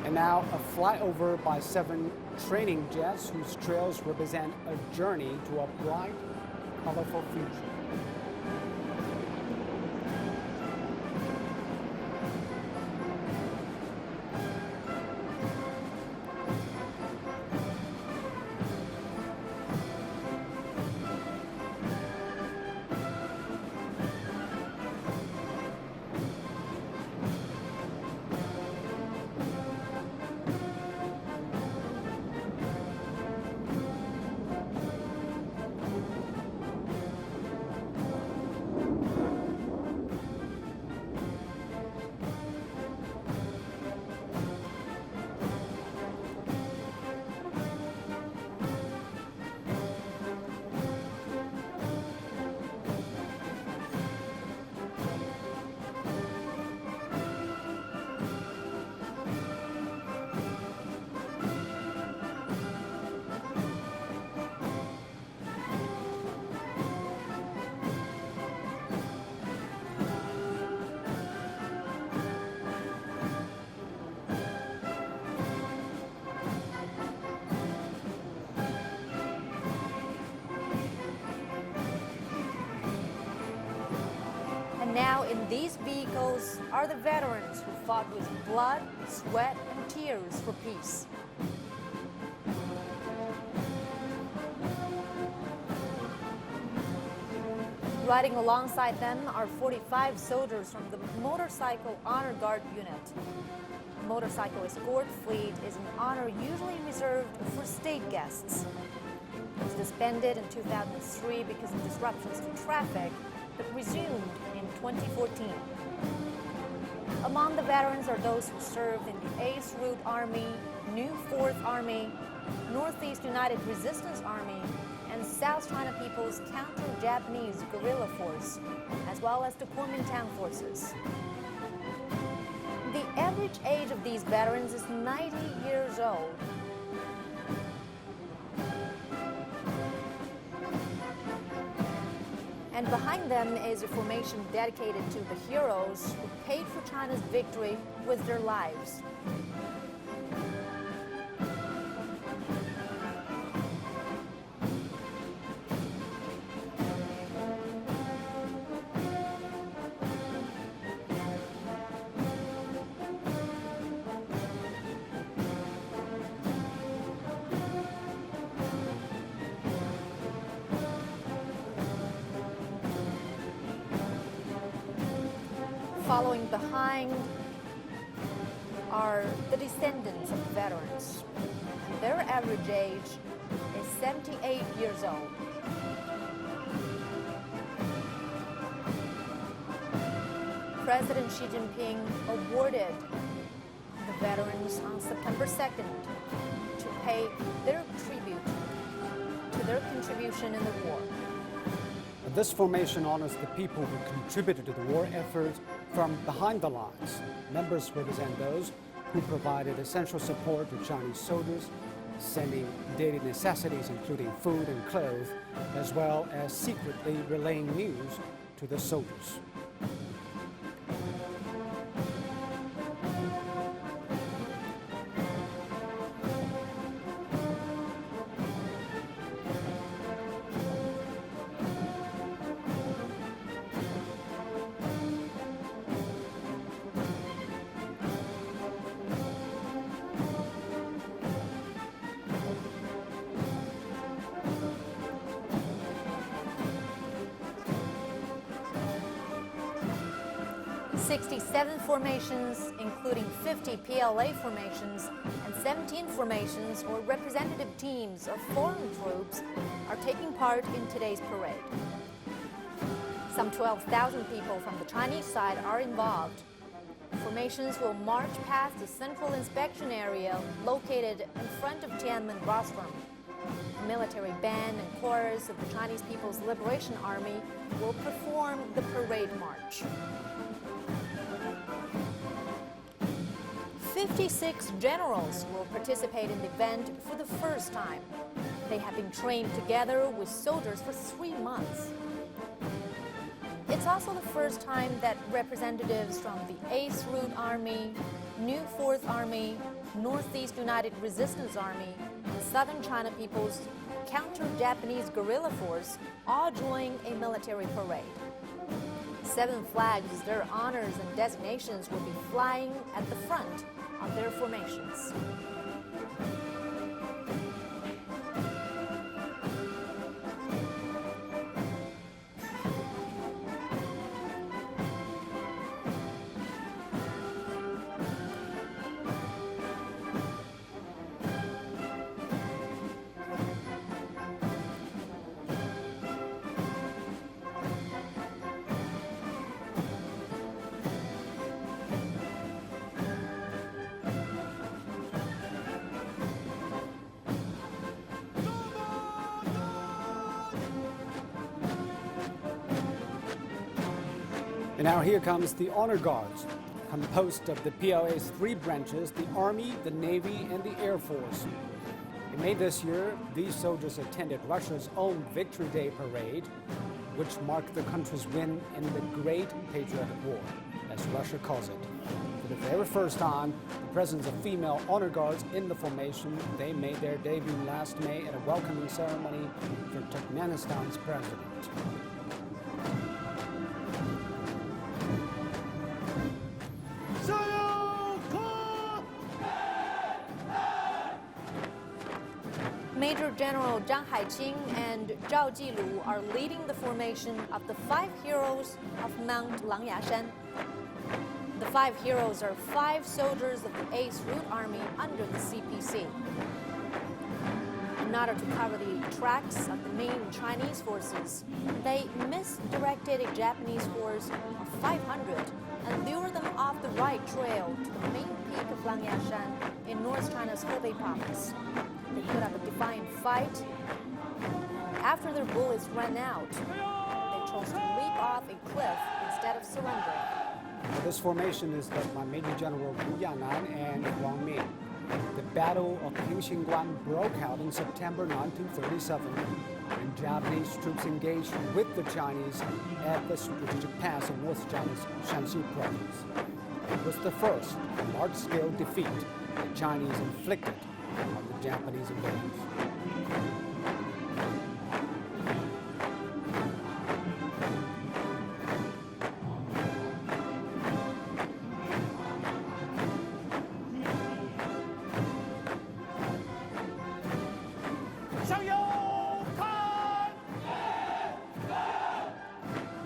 And now a flyover by 7 training jets whose trails represent a journey to a bright, colorful future. Now in these vehicles are the veterans who fought with blood, sweat, and tears for peace. Riding alongside them are 45 soldiers from the Motorcycle Honor Guard unit. The motorcycle escort fleet is an honor usually reserved for state guests. It was disbanded in 2003 because of disruptions to traffic, but resumed in 2014. Among the veterans are those who served in the 8th Route Army, New 4th Army, Northeast United Resistance Army, and South China People's Counter-Japanese Guerrilla Force, as well as the Kuomintang forces. The average age of these veterans is 90 years old. And behind them is a formation dedicated to the heroes who paid for China's victory with their lives. Following behind are the descendants of veterans. Their average age is 78 years old. President Xi Jinping awarded the veterans on September 2nd to pay their tribute to their contribution in the war. This formation honors the people who contributed to the war effort from behind the lines. Members represent those who provided essential support to Chinese soldiers, sending daily necessities including food and clothes, as well as secretly relaying news to the soldiers. "67 formations, including 50 PLA formations and 17 formations or representative teams of foreign troops are taking part in today's parade. Some 12,000 people from the Chinese side are involved. Formations will march past the central inspection area located in front of Tiananmen Rostrum. The military band and chorus of the Chinese People's Liberation Army will perform the parade march. 56 generals will participate in the event for the first time. They have been trained together with soldiers for 3 months. It's also the first time that representatives from the 8th Route Army, New 4th Army, Northeast United Resistance Army, and Southern China People's Counter-Japanese Guerrilla Force all join a military parade. 7 flags, their honors and designations, will be flying at the front of their formations. And now here comes the Honor Guards, composed of the PLA's 3 branches, the Army, the Navy, and the Air Force. In May this year, these soldiers attended Russia's own Victory Day parade, which marked the country's win in the Great Patriotic War, as Russia calls it. For the very first time, the presence of female honor guards in the formation, they made their debut last May at a welcoming ceremony for Turkmenistan's president. Major General Zhang Haiqing and Zhao Jilu are leading the formation of the 5 heroes of Mount Langyashan. The 5 heroes are 5 soldiers of the 8th Route Army under the CPC. In order to cover the tracks of the main Chinese forces, they misdirected a Japanese force of 500 and lured them off the right trail to the main peak of Langyashan in North China's Hebei province. They put up a defiant fight. After their bullets ran out, they chose to leap off a cliff instead of surrendering. This formation is led by Major General Wu Yanan and Wang Ming. The Battle of Pingxinguan broke out in September 1937, when Japanese troops engaged with the Chinese at the strategic pass in North China's Shanxi province. It was the first large-scale defeat the Chinese inflicted on the Japanese invaders.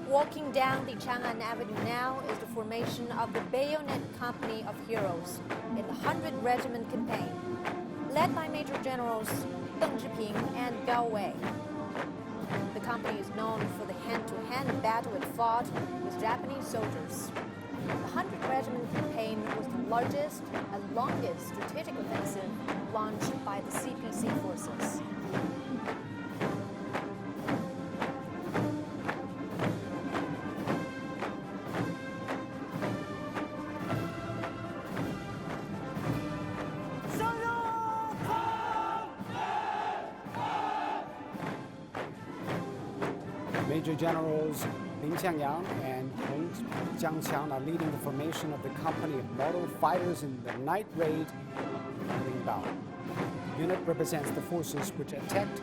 Walking down the Chang'an Avenue now is the formation of the Bayonet Company of Heroes in the 100 Regiment campaign, led by Major Generals Deng Zhiping and Gao Wei. The company is known for the hand-to-hand battle it fought with Japanese soldiers. The 100 Regiment campaign was the largest and longest strategic offensive launched by the CPC forces. Major Generals Lin Qiangyang and Hong Jiangqiang are leading the formation of the company of model fighters in the night raid in Yanlingbao. The unit represents the forces which attacked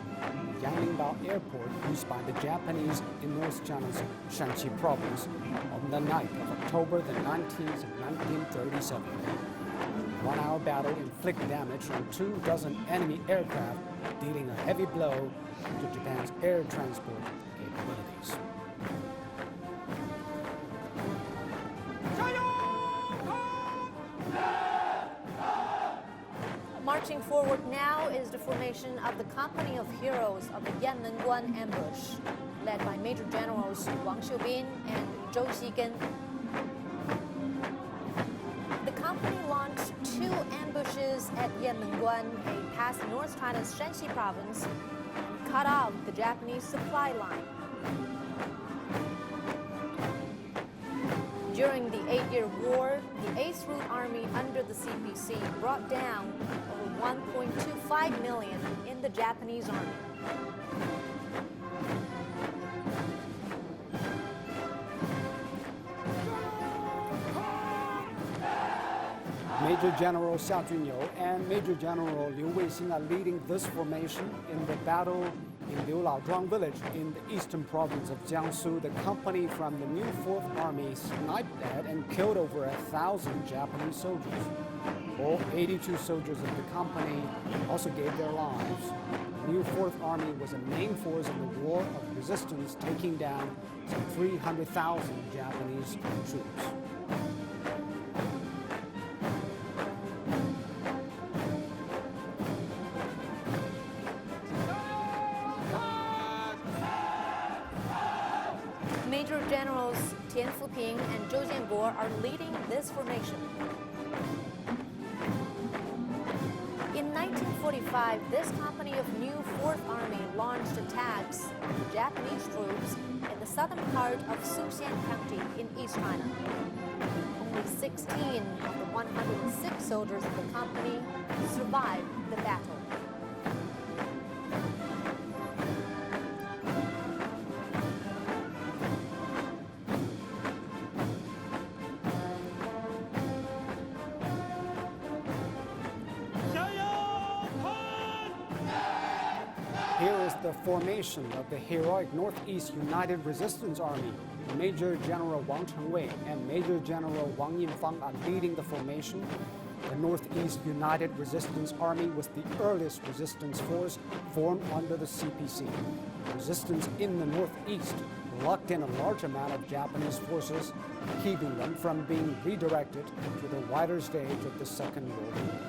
Yanlingbao Airport used by the Japanese in North China's Shanxi province on the night of October the 19th of 1937. The 1-hour battle inflicted damage on 24 enemy aircraft, dealing a heavy blow to Japan's air transport capabilities. Marching forward now is the formation of the Company of Heroes of the Yanmenguan Ambush, led by Major Generals Wang Xiubin and Zhou Xigen. The company launched 2 ambushes at Yanmenguan, a pass in North China's Shanxi province, and cut off the Japanese supply line. During the 8-year war, the 8th Route Army under the CPC brought down over 1.25 million in the Japanese army. Major General Xia Junyou and Major General Liu Weixing are leading this formation in the battle in Liulaozhuang village in the eastern province of Jiangsu. The company from the new 4th Army sniped at and killed over 1,000 Japanese soldiers. All 82 soldiers of the company also gave their lives. The new 4th Army was a main force in the War of Resistance, taking down some 300,000 Japanese troops. Major Generals Tian Fuping and Zhou Jianguo are leading this formation. In 1945, this company of new 4th Army launched attacks on Japanese troops in the southern part of Suxian County in East China. Only 16 of the 106 soldiers of the company survived the battle. Here is the formation of the heroic Northeast United Resistance Army. Major General Wang Chengwei and Major General Wang Yinfang are leading the formation. The Northeast United Resistance Army was the earliest resistance force formed under the CPC. Resistance in the Northeast locked in a large amount of Japanese forces, keeping them from being redirected to the wider stage of the Second World War.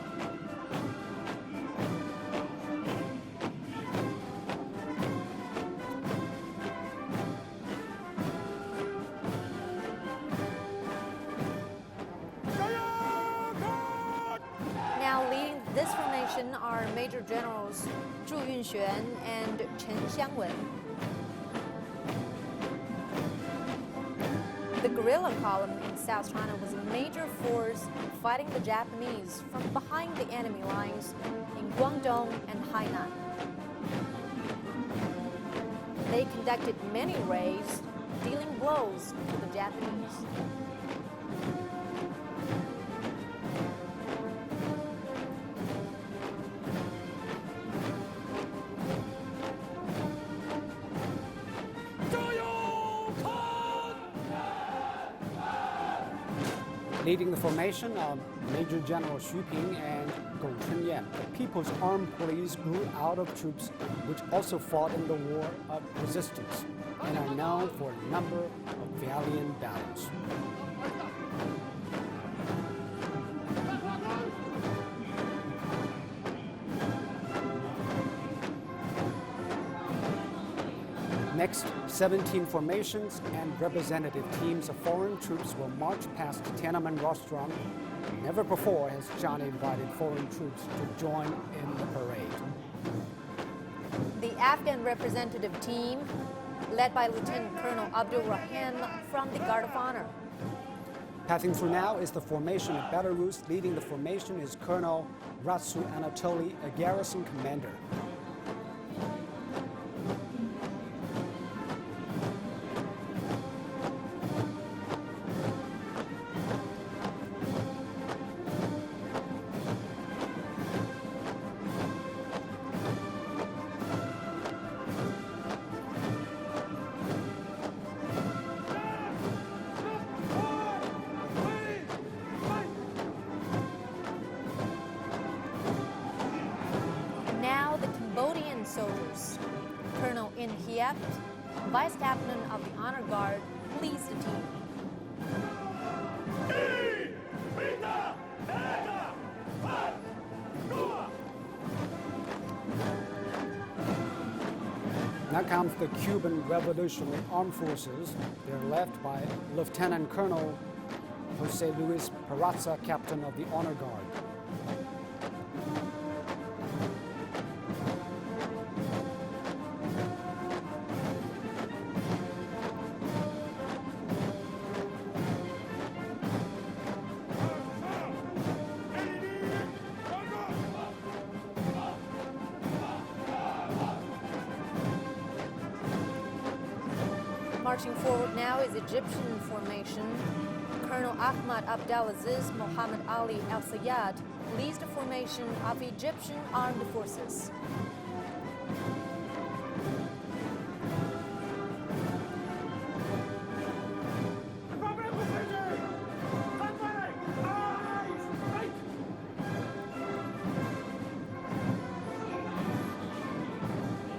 Now leading this formation are Major Generals Zhu Yunxuan and Chen Xiangwen. The guerrilla column in South China was a major force fighting the Japanese from behind the enemy lines in Guangdong and Hainan. They conducted many raids, dealing blows to the Japanese. Leading the formation are Major General Xu Ping and Gong Chunyan. The People's Armed Police grew out of troops which also fought in the War of Resistance and are known for a number of valiant battles. Next, 17 formations and representative teams of foreign troops will march past Tiananmen Rostrum. Never before has China invited foreign troops to join in the parade. The Afghan representative team, led by Lieutenant Colonel Abdul Rahim from the Guard of Honor. Passing through now is the formation of Belarus. Leading the formation is Colonel Ratsu Anatoly, a garrison commander. Now the Cambodian soldiers. Colonel In Hiep, Vice Captain of the Honor Guard, leads the team. Now comes the Cuban Revolutionary Armed Forces. They're led by Lieutenant Colonel Jose Luis Peraza, Captain of the Honor Guard. Marching forward now is Egyptian formation. Colonel Ahmad Abdelaziz Mohammed Ali Al Sayyad leads the formation of Egyptian armed forces.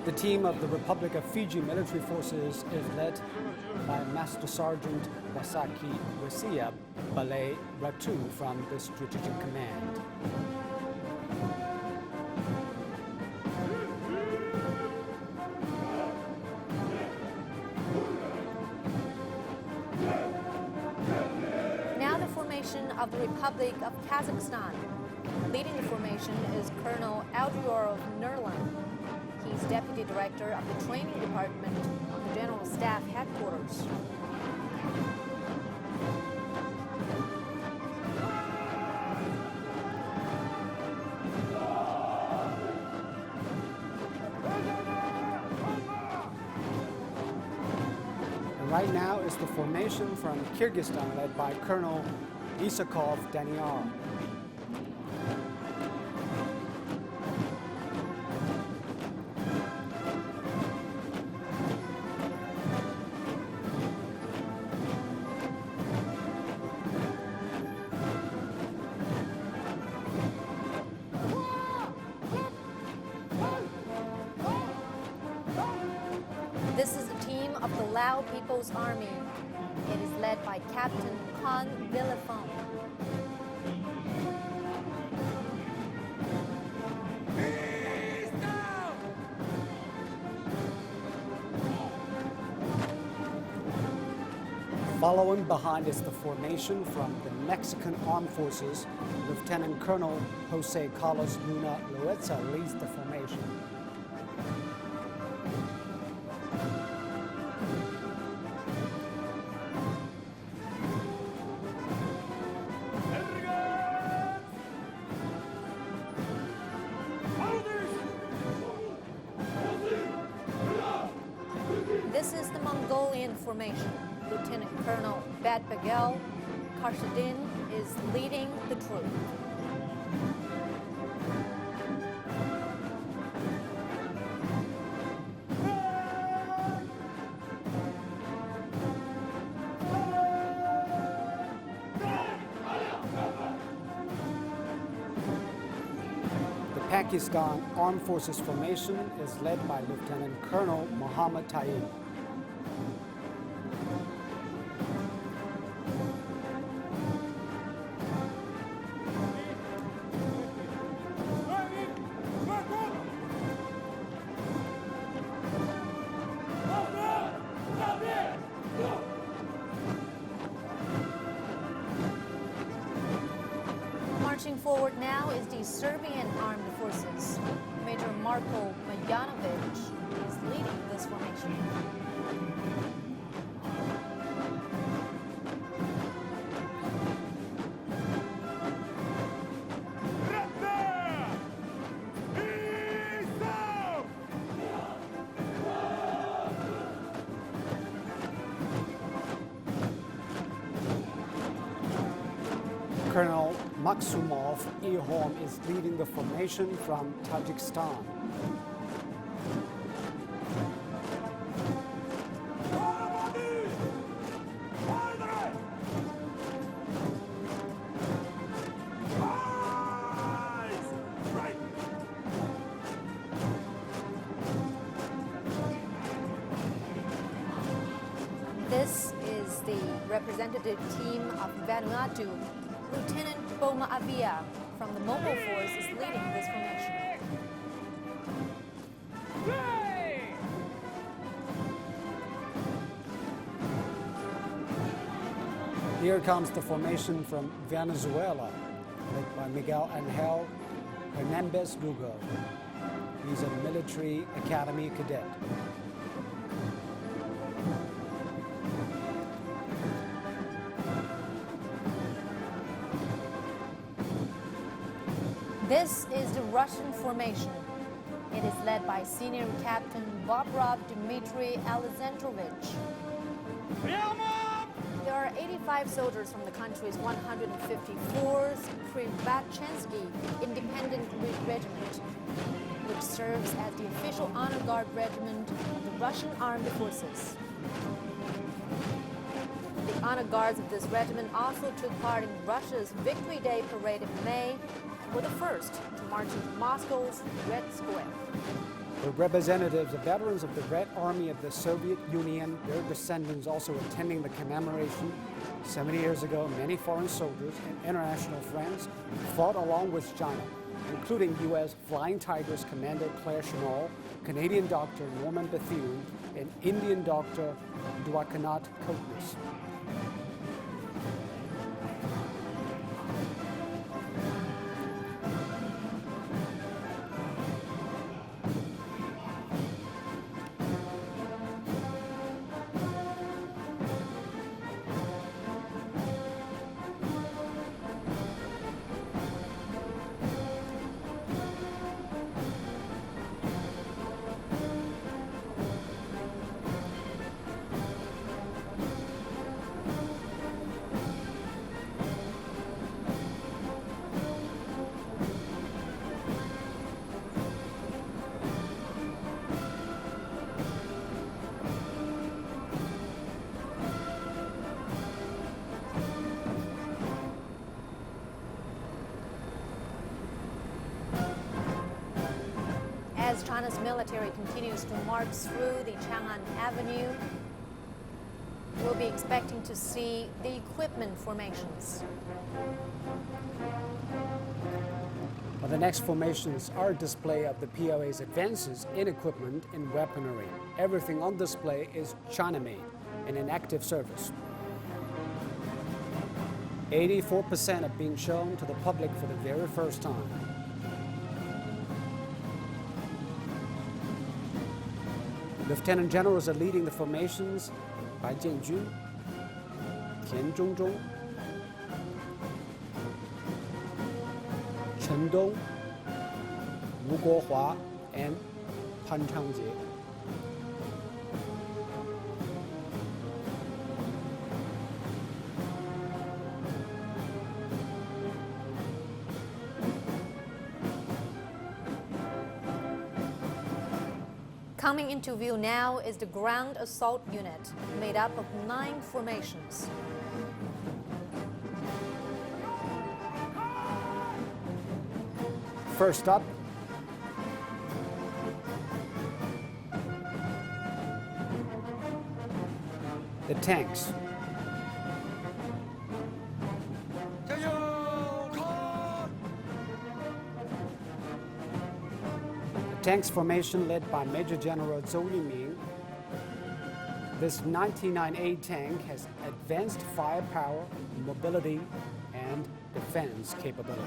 The team of the Republic of Fiji Military Forces is led by Master Sergeant Wasaki Wesia Balay Ratu from the Strategic Command. Now the formation of the Republic of Kazakhstan. Leading the formation is Colonel Aldriorov Nurlan. He's Deputy Director of the Training Department of the General Staff Headquarters. And right now is the formation from Kyrgyzstan led by Colonel Isakov Daniel. This is the team of the Lao People's Army. It is led by Captain Con Villafong. Following behind is the formation from the Mexican Armed Forces. Lieutenant Colonel Jose Carlos Luna Loaiza leads the formation. This is the Mongolian formation. Lieutenant Colonel Batbagel Karshadin is leading the troop. The Pakistan Armed Forces formation is led by Lieutenant Colonel Muhammad Taib. Marching forward now is the Serbian Armed Forces. Major Marko Majanovic is leading this formation. Colonel Maksumov Ihom is leading the formation from Tajikistan. This is the representative team of Vanuatu. Lieutenant Boma Avia from the Mobile Force is leading this formation. Here comes the formation from Venezuela, led by Miguel Angel Hernandez Lugo. He's a military academy cadet. This is the Russian formation. It is led by Senior Captain Bobrov Dmitry Alexandrovich. There are 85 soldiers from the country's 154th Privachensky Independent Regiment, which serves as the official honor guard regiment of the Russian Armed Forces. The honor guards of this regiment also took part in Russia's Victory Day parade in May, were the first to march into Moscow's Red Square. The representatives of veterans of the Red Army of the Soviet Union, their descendants also attending the commemoration. 70 years ago, many foreign soldiers and international friends fought along with China, including U.S. Flying Tigers Commander Claire Chennault, Canadian Dr. Norman Bethune, and Indian Dr. Dwarkanath Kotnis. China's military continues to march through the Chang'an Avenue, we'll be expecting to see the equipment formations. Well, the next formations are a display of the PLA's advances in equipment and weaponry. Everything on display is China-made and in active service. 84% are being shown to the public for the very first time. Lieutenant generals are leading the formations: Bai Jianjun, Tian Zhongzhong, Chen Dong, Wu Guohua, and Pan Changjie. Coming into view now is the Ground Assault Unit, made up of 9 formations. First up, the tanks. The tanks formation led by Major General Zhou Yiming. This 99A tank has advanced firepower, mobility, and defense capability.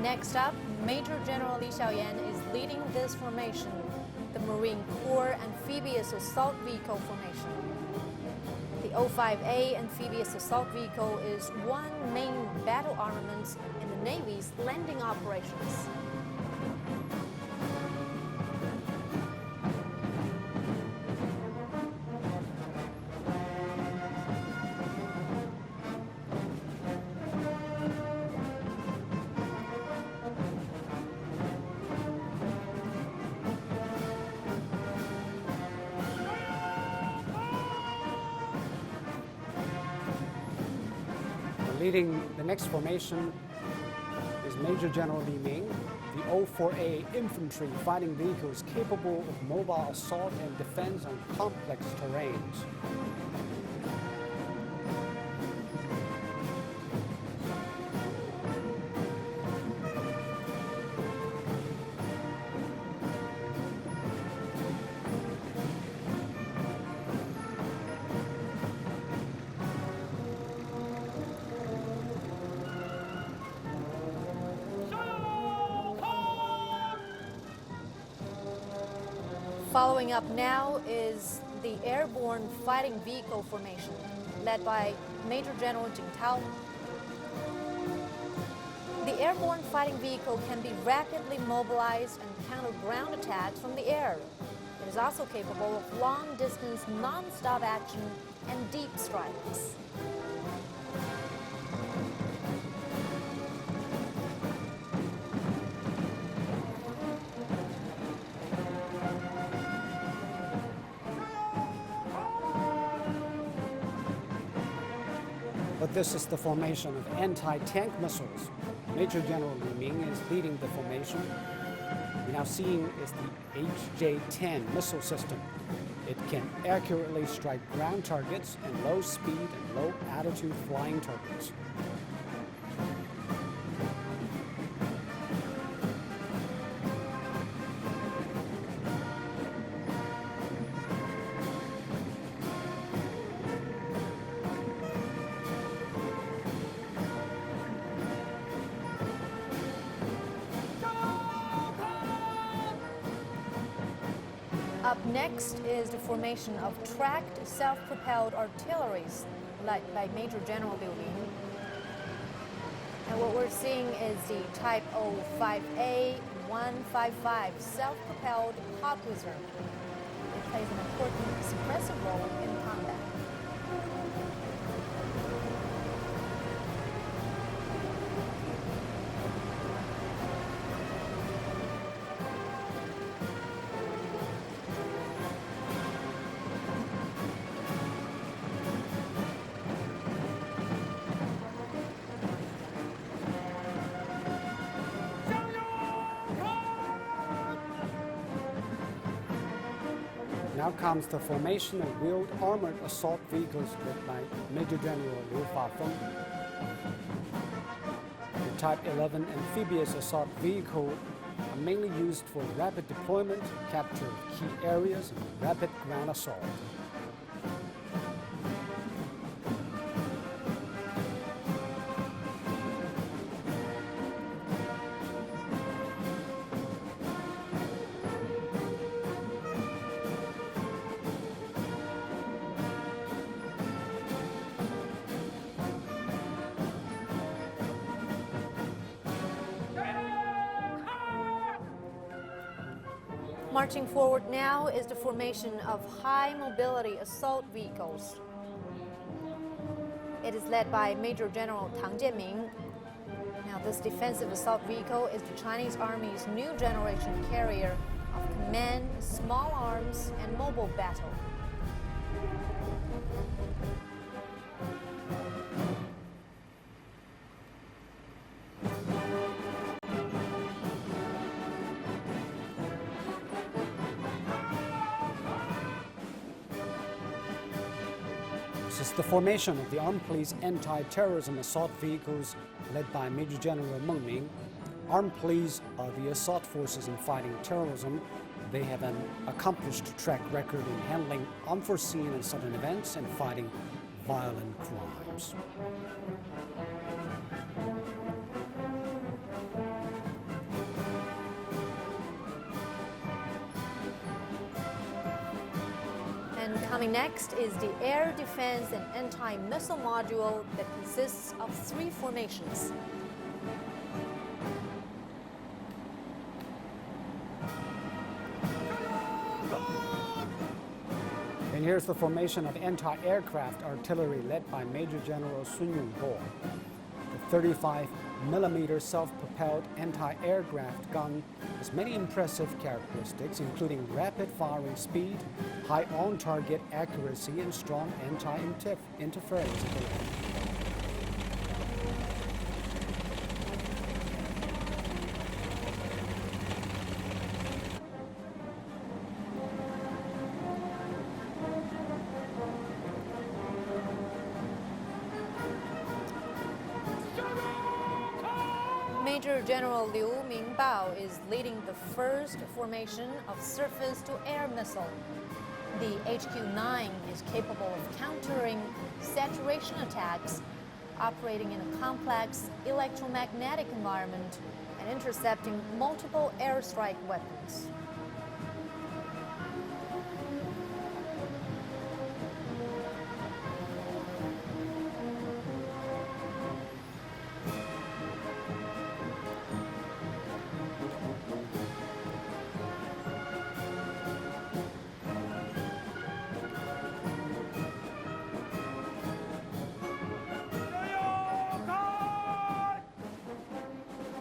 Next up, Major General Li Xiaoyan is leading this formation, the Marine Corps Amphibious Assault Vehicle formation. The O-5A Amphibious Assault Vehicle is one main battle armament in the Navy's landing operations. Leading the next formation is Major General Li Ming. The O-4A infantry fighting vehicles capable of mobile assault and defense on complex terrains. Following up now is the Airborne Fighting Vehicle formation, led by Major General Jing Tao. The Airborne Fighting Vehicle can be rapidly mobilized and counter ground attacks from the air. It is also capable of long-distance, non-stop action and deep strikes. But this is the formation of anti-tank missiles. Major General Li Ming is leading the formation. We're now seeing is the HJ-10 missile system. It can accurately strike ground targets and low-speed and low-altitude flying targets. Up next is the formation of tracked self-propelled artilleries led by Major General Liu Ming. And what we're seeing is the Type 05A-155 self-propelled howitzer. It plays an important suppressive role in combat. Now comes the formation of wheeled armored assault vehicles led by Major General Liu Fafeng. The Type 11 amphibious assault vehicle are mainly used for rapid deployment, capture of key areas, and rapid ground assault. Marching forward now is the formation of high-mobility assault vehicles. It is led by Major General Tang Jianming. Now, this defensive assault vehicle is the Chinese Army's new generation carrier of command, small arms, and mobile battle. This is the formation of the Armed Police Anti-Terrorism Assault Vehicles led by Major General Meng Ming. Armed police are the assault forces in fighting terrorism. They have an accomplished track record in handling unforeseen and sudden events and fighting violent crimes. Coming next is the Air Defense and Anti-Missile Module that consists of 3 formations. And here's the formation of anti-aircraft artillery led by Major General Sun Yongbo. The 35mm self-propelled anti-aircraft gun has many impressive characteristics, including rapid firing speed, high on-target accuracy, and strong anti-interference ability. Major General Liu Mingbao is leading the first formation of surface-to-air missile. The HQ-9 is capable of countering saturation attacks, operating in a complex electromagnetic environment, and intercepting multiple airstrike weapons.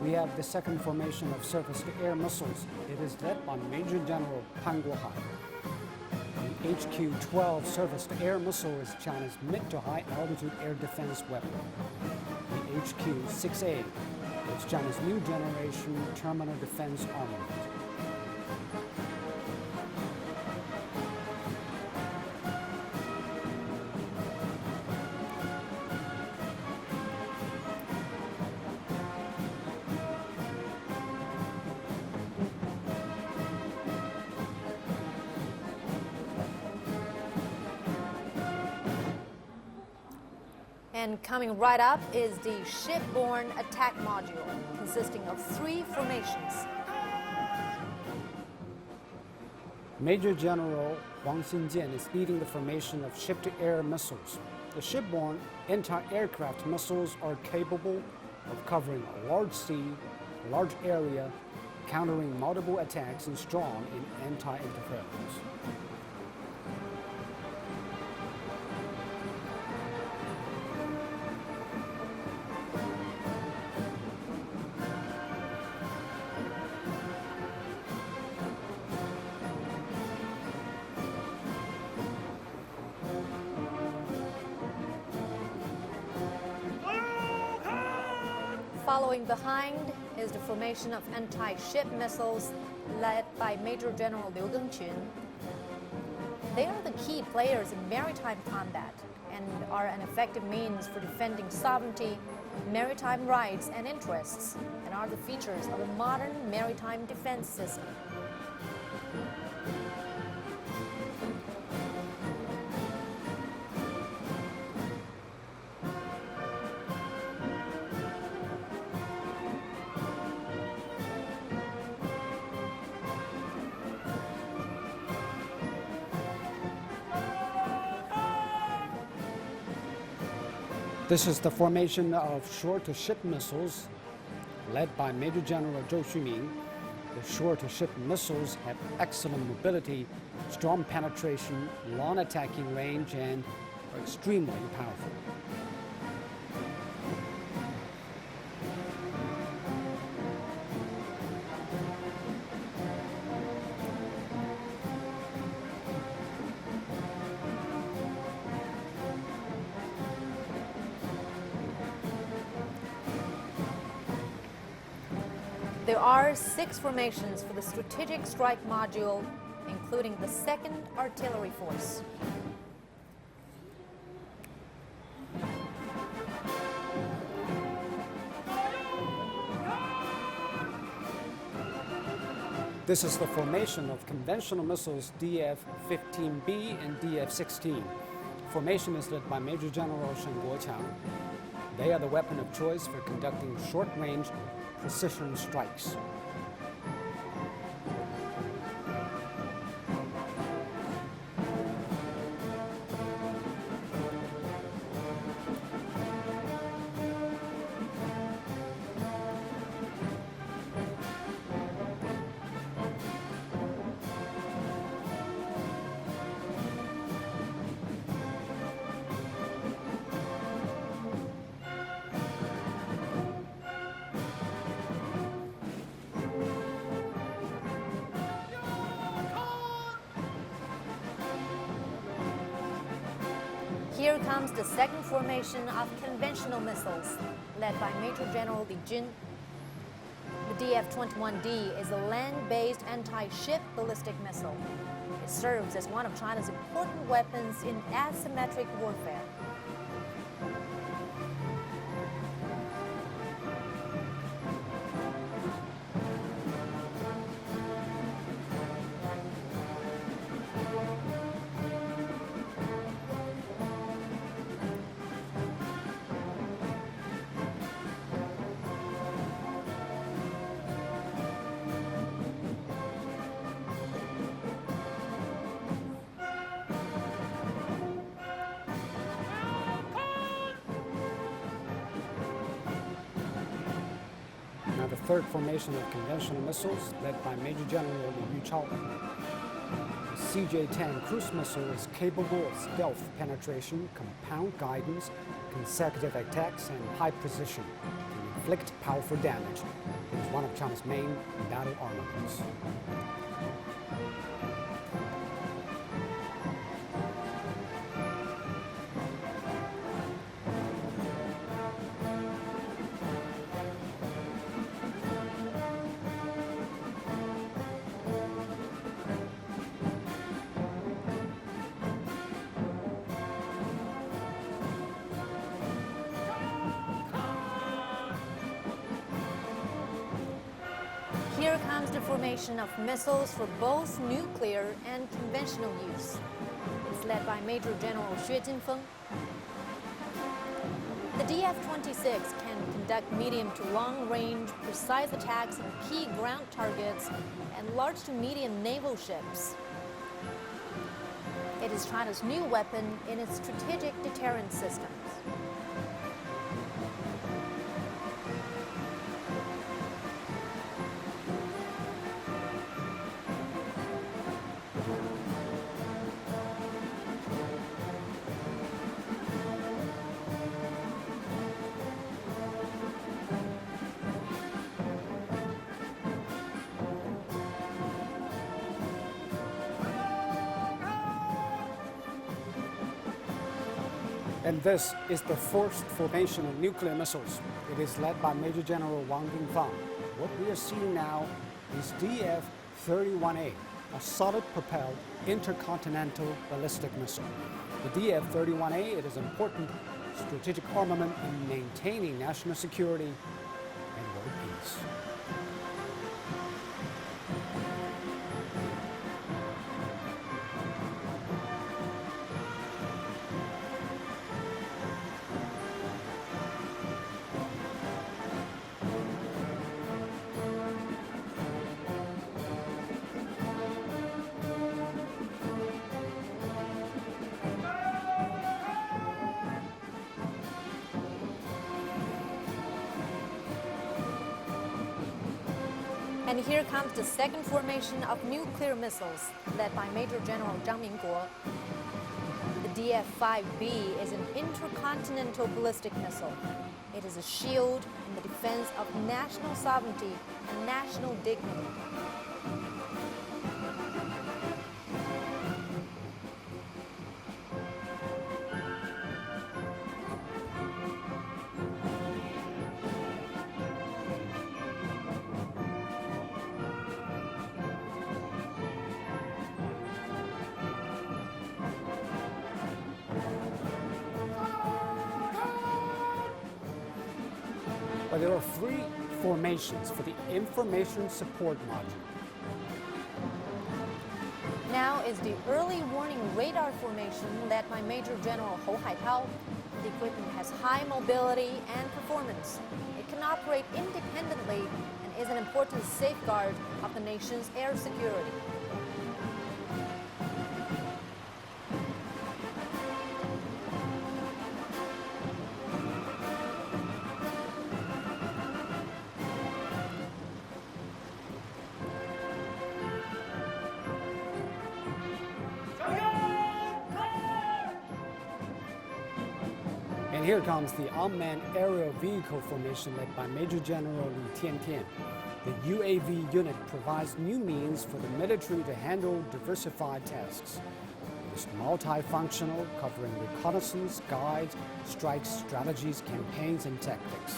We have the second formation of surface-to-air missiles. It is led by Major General Pan Guohai. The HQ-12 surface-to-air missile is China's mid-to-high altitude air defense weapon. The HQ-6A is China's new generation terminal defense armament. And coming right up is the shipborne attack module, consisting of 3 formations. Major General Huang Xinjian is leading the formation of ship-to-air missiles. The shipborne anti-aircraft missiles are capable of covering a large sea, a large area, countering multiple attacks, and strong in anti-interference. Following behind is the formation of anti-ship missiles led by Major General Liu Gengqun. They are the key players in maritime combat and are an effective means for defending sovereignty, maritime rights and interests, and are the features of a modern maritime defense system. This is the formation of shore-to-ship missiles led by Major General Zhou Xuming. The shore-to-ship missiles have excellent mobility, strong penetration, long attacking range, and are extremely powerful. There are 6 formations for the Strategic Strike Module, including the 2nd Artillery Force. This is the formation of conventional missiles DF-15B and DF-16. Formation is led by Major General Shen Guoqiang. They are the weapon of choice for conducting short-range precision strikes. Here comes the 2nd formation of conventional missiles, led by Major General Li Jun. The DF-21D is a land-based anti-ship ballistic missile. It serves as one of China's important weapons in asymmetric warfare. Now the 3rd formation of conventional missiles, led by Major General Liu Yuchao. The CJ-10 cruise missile is capable of stealth penetration, compound guidance, consecutive attacks, and high precision. It can inflict powerful damage. It is one of China's main battle armaments. Here comes the formation of missiles for both nuclear and conventional use. It's led by Major General Xue Jinfeng. The DF-26 can conduct medium to long-range, precise attacks on key ground targets and large to medium naval ships. It is China's new weapon in its strategic deterrence systems. And this is the first formation of nuclear missiles. It is led by Major General Wang Dingfang. What we are seeing now is DF-31A, a solid-propelled intercontinental ballistic missile. The DF-31A, it is an important strategic armament in maintaining national security and world peace. And here comes the second formation of nuclear missiles, led by Major General Zhang Mingguo. The DF-5B is an intercontinental ballistic missile. It is a shield in the defense of national sovereignty and national dignity. But there are three formations for the information support module. Now is the early warning radar formation led by Major General Hou Haitao. The equipment has high mobility and performance. It can operate independently and is an important safeguard of the nation's air security. And here comes the unmanned aerial vehicle formation led by Major General Li Tiantian. The UAV unit provides new means for the military to handle diversified tasks. It is multifunctional, covering reconnaissance, guides, strikes, strategies, campaigns, and tactics.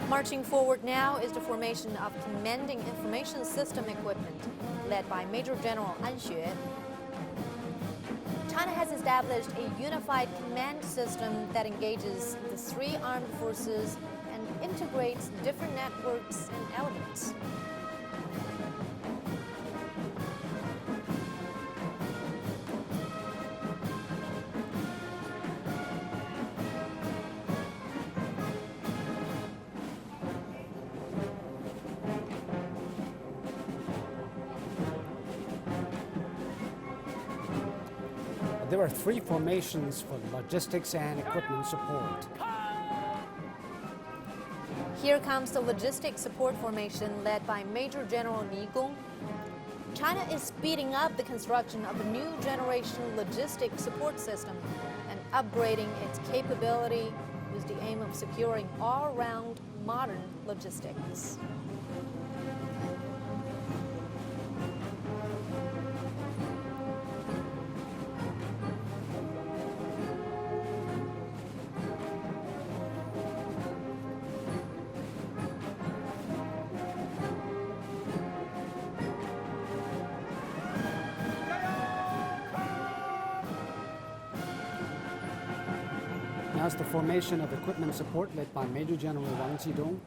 Marching forward now is the formation of commanding information system equipment, led by Major General An Xue. China has established a unified command system that engages the three armed forces and integrates different networks and elements. There are three formations for logistics and equipment support. Here comes the logistics support formation led by Major General Li Gong. China is speeding up the construction of a new generation logistics support system and upgrading its capability with the aim of securing all-round modern logistics. Now it's the formation of equipment support led by Major General Wang Jidong.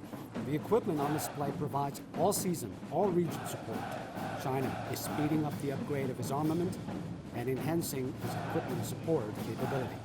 The equipment on display provides all-season, all-region support. China is speeding up the upgrade of its armament and enhancing its equipment support capability.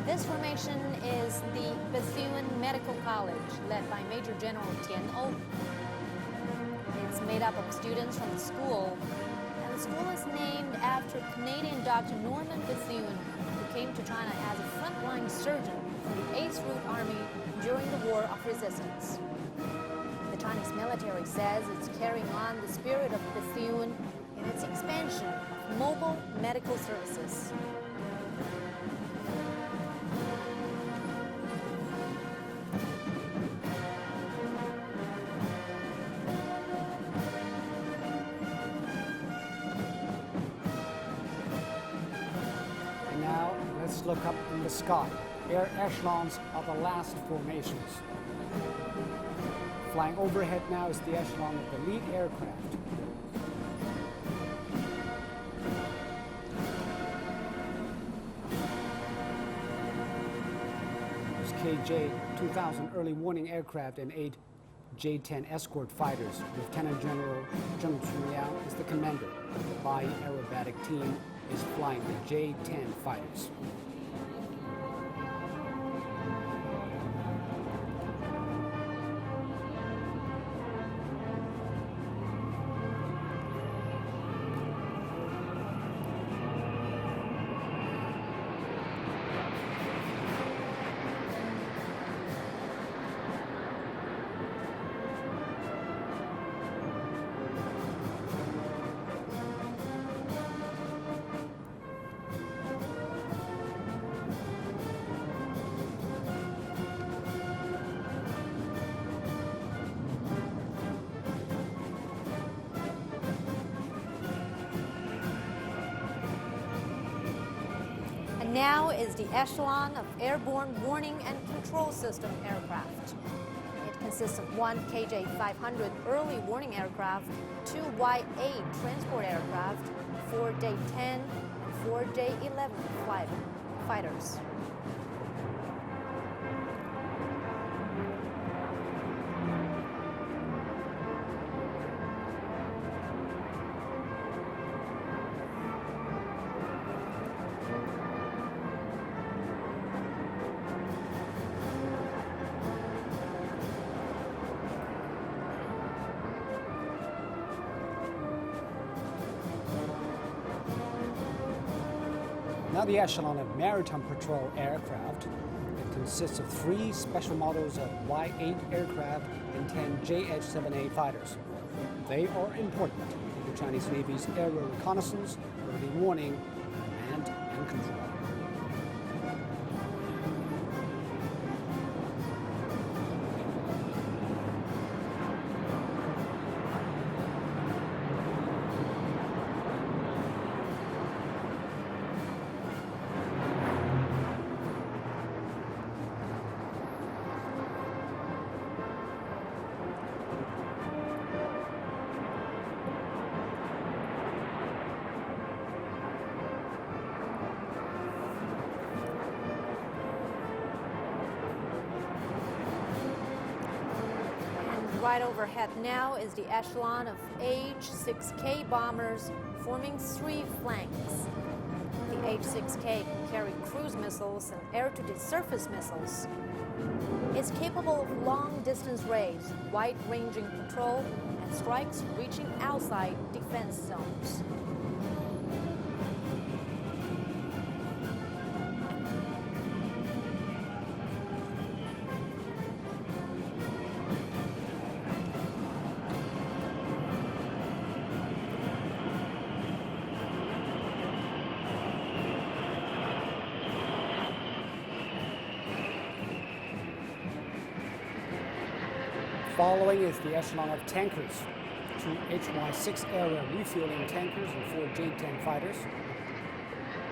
This formation is the Bethune Medical College, led by Major General Tian O. It's made up of students from the school, and the school is named after Canadian Dr. Norman Bethune, who came to China as a frontline surgeon for the 8th Route Army during the War of Resistance. The Chinese military says it's carrying on the spirit of Bethune in its expansion of mobile medical services. Let's look up in the sky. Air echelons are the last formations. Flying overhead now is the echelon of the lead aircraft. There's KJ-2000 early warning aircraft and 8 J-10 escort fighters. Lieutenant General Zheng Chuliang is the commander. The bi-aerobatic team is flying the J-10 fighters. Now is the echelon of airborne warning and control system aircraft. It consists of 1 KJ-500 early warning aircraft, 2 Y-8 transport aircraft, 4 J-10 and 4 J-11 fighters. Now the echelon of maritime patrol aircraft. It consists of 3 special models of Y-8 aircraft and 10 JH-7A fighters. They are important in the Chinese Navy's aerial reconnaissance, early warning, command and control. Right overhead now is the echelon of H-6K bombers forming 3 flanks. The H-6K can carry cruise missiles and air-to-surface missiles. It's capable of long-distance raids, wide-ranging patrol, and strikes reaching outside defense zones. Following is the echelon of tankers, 2 HY-6 refueling tankers and 4 J-10 fighters.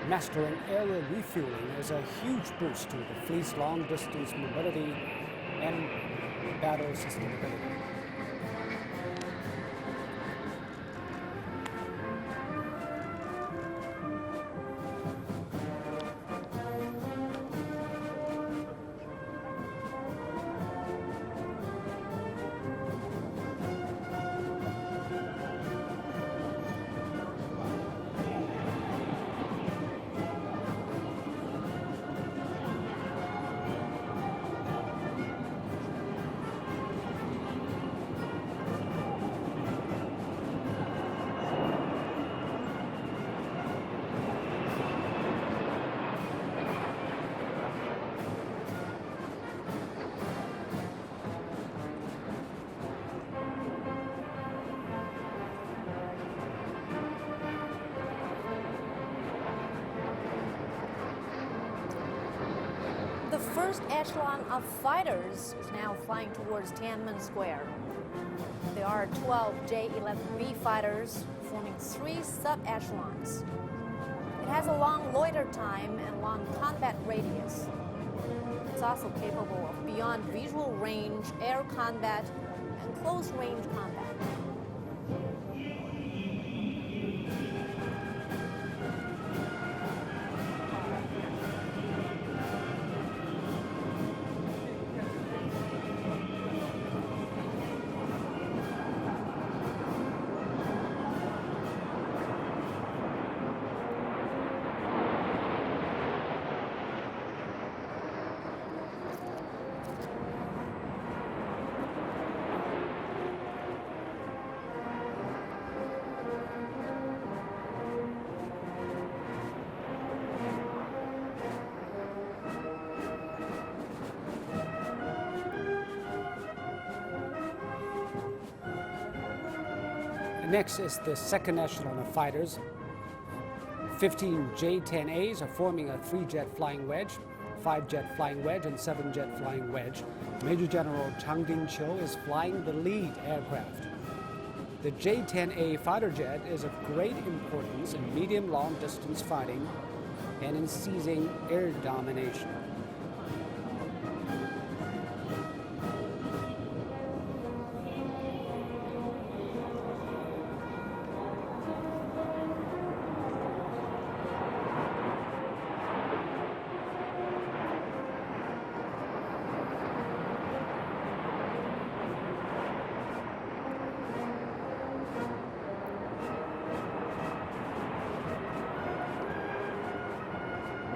Mastering area refueling is a huge boost to the fleet's long-distance mobility and battle sustainability. The first echelon of fighters is now flying towards Tiananmen Square. There are 12 J-11B fighters forming 3 sub-echelons. It has a long loiter time and long combat radius. It's also capable of beyond visual range air combat and close-range combat. Next is the second echelon of fighters. 15 J-10As are forming a 3-jet flying wedge, 5-jet flying wedge, and 7-jet flying wedge. Major General Chang Ding-chiu is flying the lead aircraft. The J-10A fighter jet is of great importance in medium-long distance fighting and in seizing air domination.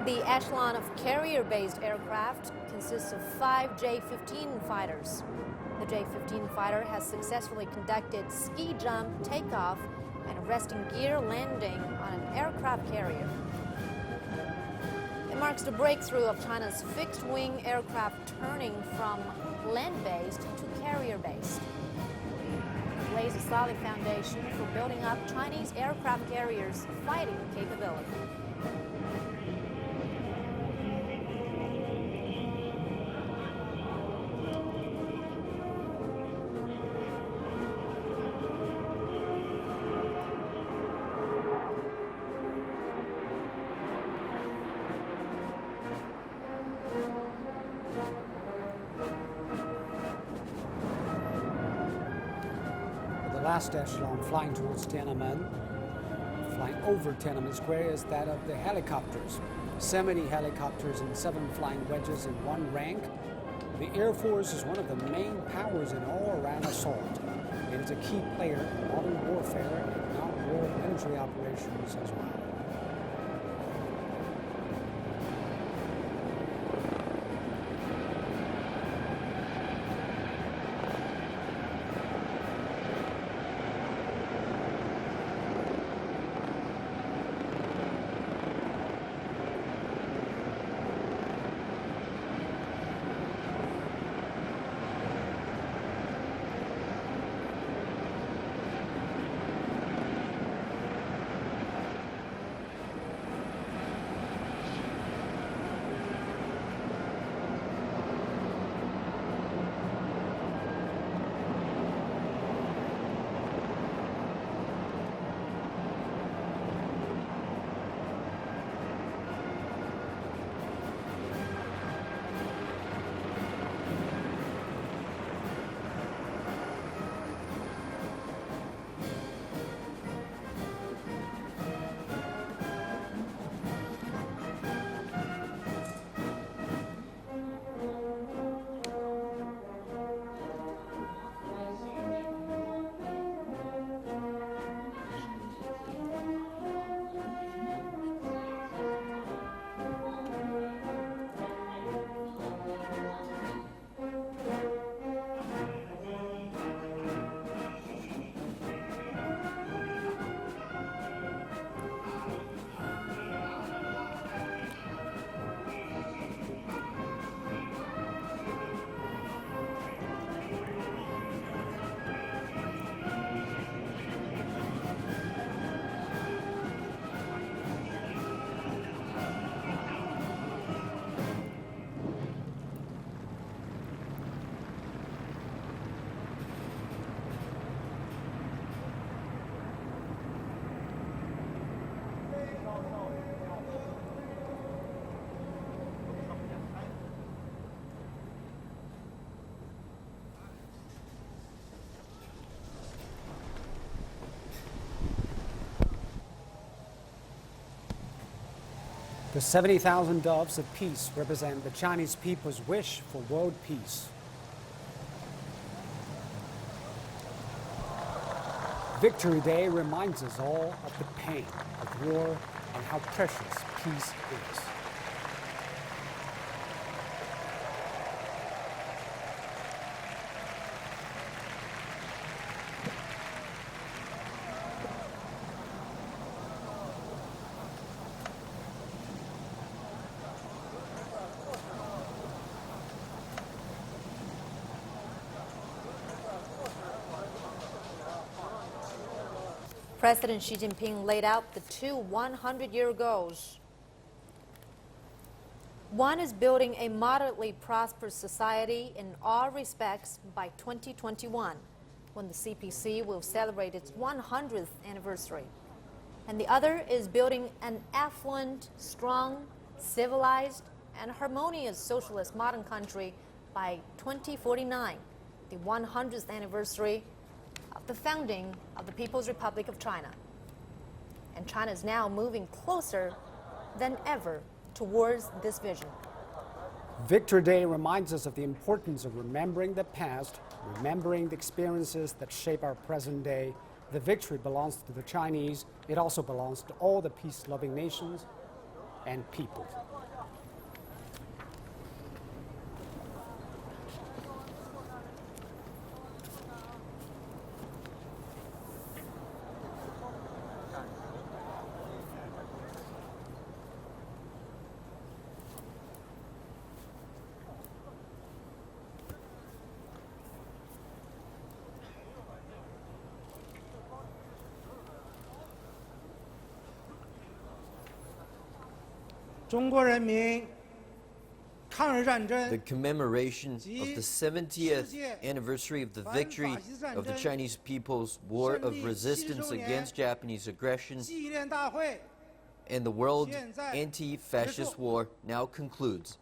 The echelon of carrier-based aircraft consists of 5 J-15 fighters. The J-15 fighter has successfully conducted ski jump, takeoff, and arresting gear landing on an aircraft carrier. It marks the breakthrough of China's fixed-wing aircraft turning from land-based to carrier-based. It lays a solid foundation for building up Chinese aircraft carriers' fighting capability. The last echelon flying towards Tiananmen, flying over Tiananmen Square, is that of the helicopters. 70 helicopters and 7 flying wedges in one rank. The Air Force is one of the main powers in all-around assault. It is a key player in modern warfare and non-war military operations as well. The 70,000 doves of peace represent the Chinese people's wish for world peace. Victory Day reminds us all of the pain of war and how precious peace is. President Xi Jinping laid out the two 100-year goals. One is building a moderately prosperous society in all respects by 2021, when the CPC will celebrate its 100th anniversary. And the other is building an affluent, strong, civilized, and harmonious socialist modern country by 2049, the 100th anniversary of the founding of the People's Republic of China. And China is now moving closer than ever towards this vision. Victory Day reminds us of the importance of remembering the past, remembering the experiences that shape our present day. The victory belongs to the Chinese. It also belongs to all the peace-loving nations and people. The commemoration of the 70th anniversary of the victory of the Chinese people's war of resistance against Japanese aggression and the World Anti-Fascist War now concludes.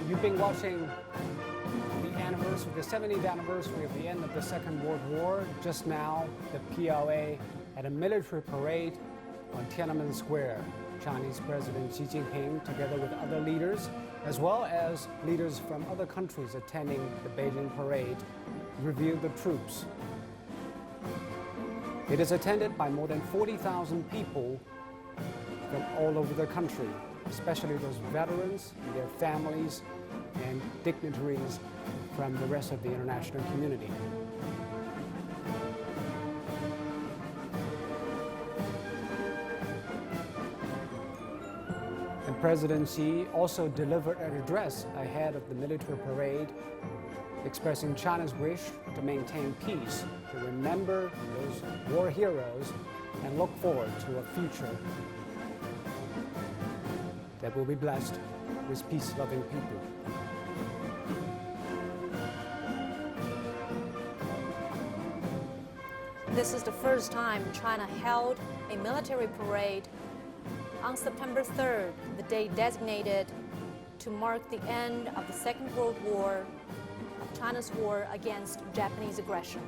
You've been watching the 70th anniversary of the end of the Second World War. Just now, the PLA had a military parade on Tiananmen Square. Chinese President Xi Jinping, together with other leaders, as well as leaders from other countries attending the Beijing parade, reviewed the troops. It is attended by more than 40,000 people from all over the country, especially those veterans, their families, and dignitaries from the rest of the international community. And President Xi also delivered an address ahead of the military parade, expressing China's wish to maintain peace, to remember those war heroes, and look forward to a future that will be blessed with peace-loving people. This is the first time China held a military parade on September 3rd, the day designated to mark the end of the Second World War, of China's war against Japanese aggression.